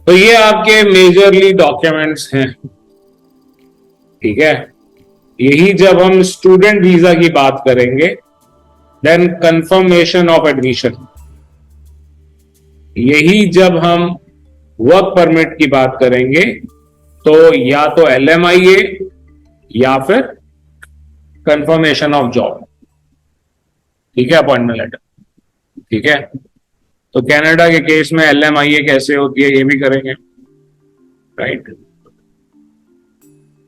तो ये आपके मेजरली डॉक्यूमेंट्स हैं, ठीक है। यही जब हम स्टूडेंट वीजा की बात करेंगे, देन कंफर्मेशन ऑफ एडमिशन। यही जब हम वर्क परमिट की बात करेंगे तो या तो LMIA या फिर कंफर्मेशन ऑफ जॉब, ठीक है, अपॉइंटमेंट लेटर, ठीक है। तो कनाडा के केस में LMIA कैसे होती है ये भी करेंगे, राइट।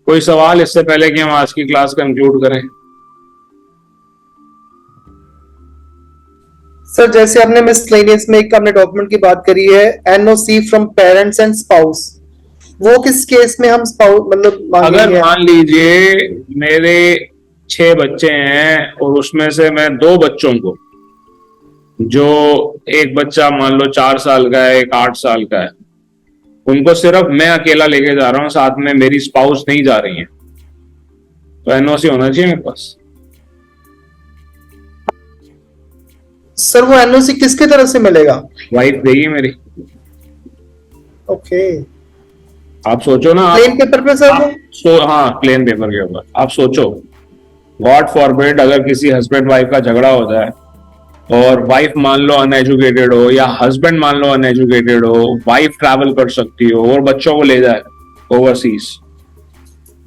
कोई सवाल इससे पहले कि हम आज की क्लास कंक्लूड करें? सर जैसे आपने मिसलेनियस में एक आपने डॉक्यूमेंट की बात करी है, NOC from parents and spouse, वो किस केस में हम स्पाउस मतलब मांगेंगे? अगर मान लीजिए मेरे 6 बच्चे हैं और उसमें से मैं 2 बच्चों को, जो एक बच्चा मान लो 4 साल का है, एक 8 साल का है, उनको सिर्फ मैं अकेला लेके जा रहा हूं, साथ में मेरी स्पाउस नहीं जा रही है, तो NOC होना चाहिए मेरे पास। सर वो NOC किसके तरफ से मिलेगा? वाइफ देगी मेरी। ओके, आप सोचो ना, प्लेन पेपर पे सर? हाँ प्लेन पेपर के ऊपर। आप सोचो, गॉड फॉरबिड अगर किसी हस्बैंड वाइफ का झगड़ा हो जाए और वाइफ मान लो अनएजुकेटेड हो या हस्बैंड मान लो अनएजुकेटेड हो, वाइफ ट्रैवल कर सकती हो और बच्चों को ले जाए overseas,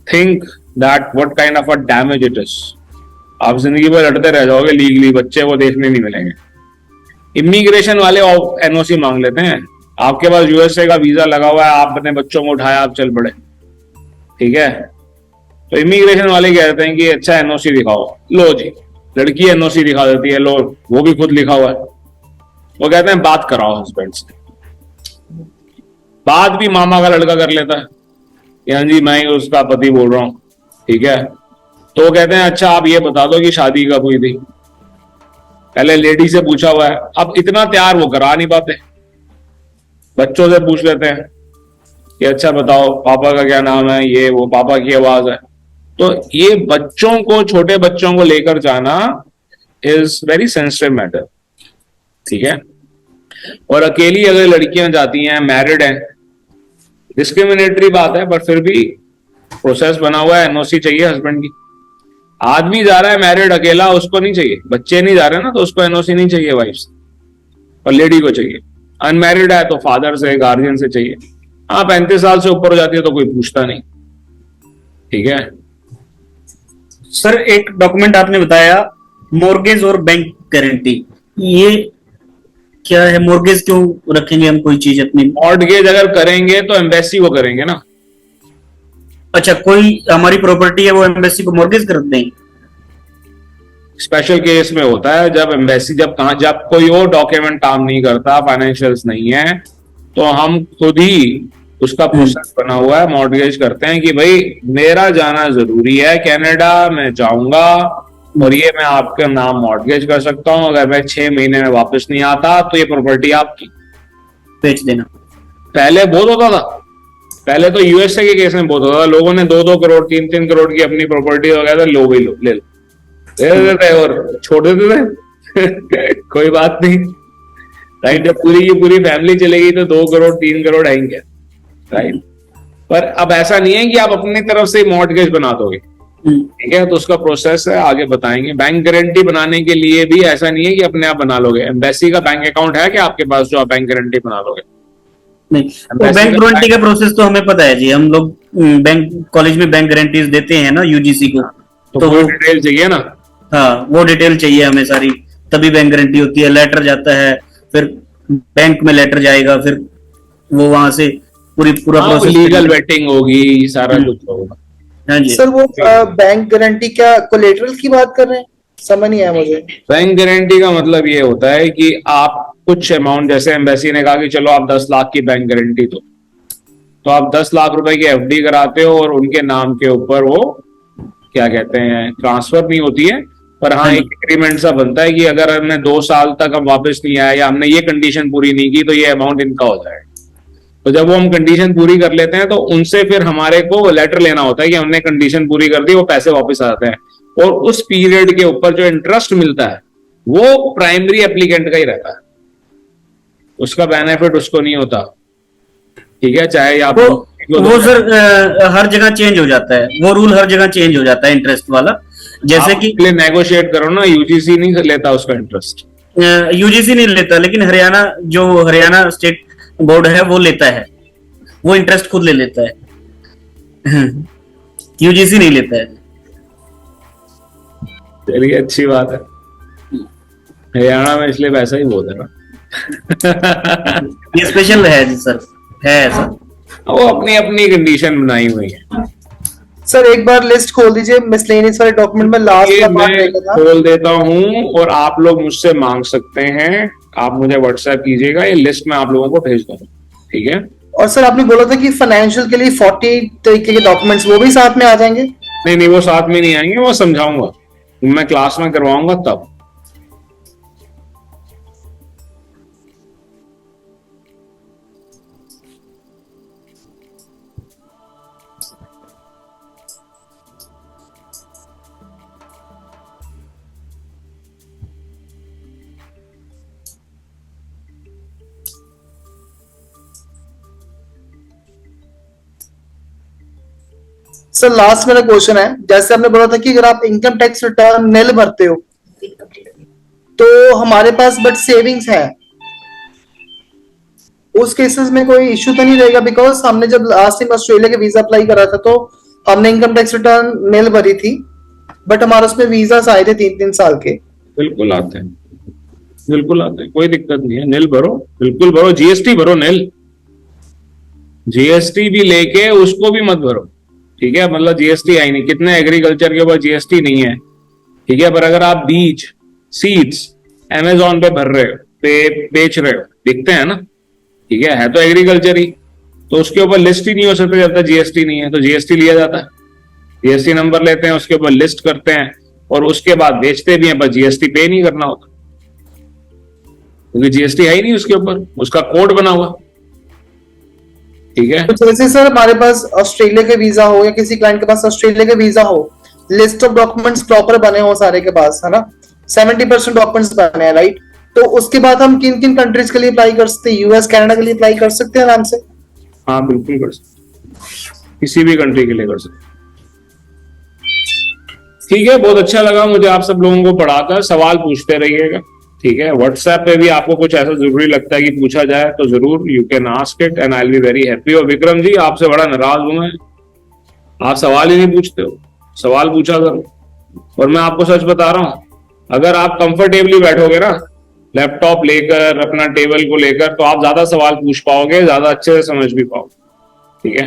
think that what kind of a damage it is. आप जिंदगी भर लड़ते रह जाओगे लीगली, बच्चे वो देखने नहीं मिलेंगे। इमिग्रेशन वाले NOC मांग लेते हैं। आपके पास USA का वीजा लगा हुआ है, आप अपने बच्चों को उठाया, आप चल पड़े, ठीक है, तो इमिग्रेशन वाले कहते हैं कि अच्छा NOC दिखाओ, लो जी, लड़की NOC दिखा देती है, लो वो भी खुद लिखा हुआ है। वो कहते हैं बात कराओ हस्बैंड से, बात भी मामा का लड़का कर लेता है कि हाँ जी मैं ही उसका पति बोल रहा हूं, ठीक है। तो वो कहते हैं अच्छा आप ये बता दो कि शादी कब हुई थी, पहले लेडी से पूछा हुआ है। अब इतना तैयार वो करा नहीं पाते, बच्चों से पूछ लेते हैं कि अच्छा बताओ पापा का क्या नाम है, ये वो पापा की आवाज है। तो ये बच्चों को, छोटे बच्चों को लेकर जाना इज वेरी सेंसिटिव मैटर, ठीक है। और अकेली अगर लड़कियां जाती हैं, मैरिड हैं, डिस्क्रिमिनेटरी बात है, पर फिर भी प्रोसेस बना हुआ है, NOC चाहिए हस्बैंड की। आदमी जा रहा है मैरिड अकेला, उसको नहीं चाहिए, बच्चे नहीं जा रहे ना, तो उसको NOC नहीं चाहिए वाइफ से, और लेडी को चाहिए। अनमैरिड है तो फादर से, गार्जियन से चाहिए। हाँ 35 साल से ऊपर हो जाती है तो कोई पूछता नहीं, ठीक है। सर एक डॉक्यूमेंट आपने बताया मॉर्गेज और बैंक गारंटी, ये क्या है? मॉर्गेज क्यों रखेंगे हम कोई चीज अपनी? मॉर्गेज अगर करेंगे तो एम्बेसी को करेंगे ना। अच्छा, कोई हमारी प्रॉपर्टी है वो एम्बेसी को मॉर्गेज कर दें? स्पेशल केस में होता है जब एम्बेसी, जब कोई और डॉक्यूमेंट काम नहीं करता, फाइनेंशियल्स नहीं है, तो हम खुद ही उसका प्रोसेस बना हुआ है, मॉर्गेज करते हैं कि भाई मेरा जाना जरूरी है कनाडा, मैं जाऊंगा और ये मैं आपके नाम मॉर्गेज कर सकता हूं, अगर मैं 6 महीने में वापस नहीं आता तो ये प्रॉपर्टी आपकी, बेच देना। पहले बहुत होता था, पहले तो USA के केस में बहुत होता था, लोगों ने 2-2 करोड़ 3-3 करोड़ की अपनी प्रॉपर्टी वगैरह लो भी लो, ले लो, दे देते और छोड़ देते थे कोई बात नहीं, राइट। जब पूरी की पूरी फैमिली चलेगी तो 2 करोड़ 3 करोड़ आएंगे, राइट। पर अब ऐसा नहीं है कि आप अपनी तरफ से मॉर्गेज बना दोगे, ठीक है, तो उसका प्रोसेस है, आगे बताएंगे। बैंक गारंटी बनाने के लिए भी ऐसा नहीं है कि अपने आप बना लोगे। एम्बेसी का बैंक अकाउंट है क्या आपके पास जो आप बैंक गारंटी बना लोगे? नहीं, तो बैंक गारंटी का प्रोसेस तो हमें पता है जी, हम लोग बैंक कॉलेज में बैंक गारंटीज देते हैं ना UGC को, तो वो डिटेल चाहिए ना। हाँ वो डिटेल चाहिए हमें सारी, तभी बैंक गारंटी होती है। लेटर जाता है, फिर बैंक में लेटर जाएगा, फिर वो वहां से पूरा हाँ, प्रोसेस लीगल वेटिंग होगी, सारा कुछ होगा। हाँ जी। सर वो बैंक गारंटी क्या कोलेटरल की बात कर रहे हैं? समझ नहीं आया मुझे। बैंक गारंटी का मतलब ये होता है कि आप कुछ अमाउंट, जैसे एम्बेसी ने कहा कि चलो आप 10 लाख की बैंक गारंटी दो, तो आप 10 लाख रुपए की एफडी कराते हो और उनके नाम के ऊपर वो क्या कहते हैं, ट्रांसफर नहीं होती है, पर हाँ हाँ जी। एक एग्रीमेंट सा बनता है कि अगर हमने 2 साल तक हम वापस नहीं आए या हमने ये कंडीशन पूरी नहीं की तो ये अमाउंट इनका हो जाएगा। तो जब वो हम कंडीशन पूरी कर लेते हैं तो उनसे फिर हमारे को लेटर लेना होता है कि हमने कंडीशन पूरी कर दी, वो पैसे वापस आ जाते हैं, और उस पीरियड के ऊपर जो इंटरेस्ट मिलता है वो प्राइमरी एप्लीकेंट का ही रहता है, उसका बेनिफिट उसको नहीं होता। ठीक है, चाहे आप वो सर हर जगह चेंज हो जाता है, वो रूल हर जगह चेंज हो जाता है इंटरेस्ट वाला। जैसे कि नेगोशिएट करो ना, यूजीसी नहीं लेता उसका इंटरेस्ट। यूजीसी नहीं लेता, लेकिन हरियाणा स्टेट बोर्ड है वो लेता है, वो इंटरेस्ट खुद ले लेता है। यूजीसी नहीं लेता है। चलिए अच्छी बात है, हरियाणा में इसलिए वैसा ही बोल है ना। ये स्पेशल है जी सर, है ऐसा। वो अपनी अपनी कंडीशन बनाई हुई है। सर एक बार लिस्ट खोल दीजिए मिसलेनियस वाले डॉक्यूमेंट में, लास्ट ये का पार्ट मैं देखा था। खोल देता हूँ और आप लोग मुझसे मांग सकते हैं, आप मुझे व्हाट्सएप कीजिएगा, ये लिस्ट मैं आप लोगों को भेज दूंगा। ठीक है। और सर आपने बोला था कि फाइनेंशियल के लिए 40 तरीके के डॉक्यूमेंट्स वो भी साथ में आ जाएंगे? नहीं नहीं, वो साथ में नहीं आएंगे, वो समझाऊंगा, मैं क्लास में करवाऊंगा तब। सर लास्ट मेरा क्वेश्चन है, जैसे आपने बोला था कि अगर आप इनकम टैक्स रिटर्न निल भरते हो तो हमारे पास बट सेविंग्स है, उस केसेस में कोई इश्यू तो नहीं रहेगा? बिकॉज हमने जब लास्ट टाइम ऑस्ट्रेलिया के वीजा अप्लाई करा था तो हमने इनकम टैक्स रिटर्न निल भरी थी, बट हमारे उसमें वीजा आए थे 3-3 साल के। बिल्कुल आते हैं, बिल्कुल आते हैं, कोई दिक्कत नहीं है, निल भरो, बिल्कुल भरो, जीएसटी भरो निल, जीएसटी भी लेके उसको भी मत भरो। ठीक है, मतलब जीएसटी आई नहीं, कितने एग्रीकल्चर के ऊपर जीएसटी नहीं है। ठीक है, पर अगर आप बीज सीड्स अमेजोन पे भर रहे हो, बेच रहे हो, दिखते हैं ना, ठीक है तो एग्रीकल्चर ही, तो उसके ऊपर लिस्ट ही नहीं हो सकता जब तक जीएसटी नहीं है। तो जीएसटी लिया जाता है, जीएसटी नंबर लेते हैं, उसके ऊपर लिस्ट करते हैं और उसके बाद बेचते भी हैं, पर जीएसटी पे नहीं करना होता क्योंकि जीएसटी है ही नहीं उसके ऊपर, उसका कोड बना हुआ। ठीक है, तो जैसे सर हमारे पास ऑस्ट्रेलिया के वीजा हो या किसी क्लाइंट के पास ऑस्ट्रेलिया के वीजा हो, लिस्ट ऑफ डॉक्यूमेंट्स प्रॉपर बने हो सारे के पास, है ना, 70% डॉक्यूमेंट्स बने हैं, राइट? तो उसके बाद हम किन किन कंट्रीज के लिए अप्लाई कर सकते हैं? यूएस कनाडा के लिए अप्लाई कर सकते हैं आराम से? हाँ बिल्कुल कर सकते, किसी भी कंट्री के लिए कर सकते। ठीक है, बहुत अच्छा लगा मुझे आप सब लोगों को पढ़ाकर, सवाल पूछते रहिएगा। ठीक है, व्हाट्सएप पे भी आपको कुछ ऐसा जरूरी लगता है कि पूछा जाए तो जरूर you can ask it and I will be very happy. और विक्रम जी आपसे बड़ा नाराज हूं मैं, आप सवाल ही नहीं पूछते हो, सवाल पूछा करो। और मैं आपको सच बता रहा हूं, अगर आप कंफर्टेबली बैठोगे ना लैपटॉप लेकर अपना टेबल को लेकर, तो आप ज्यादा सवाल पूछ पाओगे, ज्यादा अच्छे से समझ भी पाओगे। ठीक है।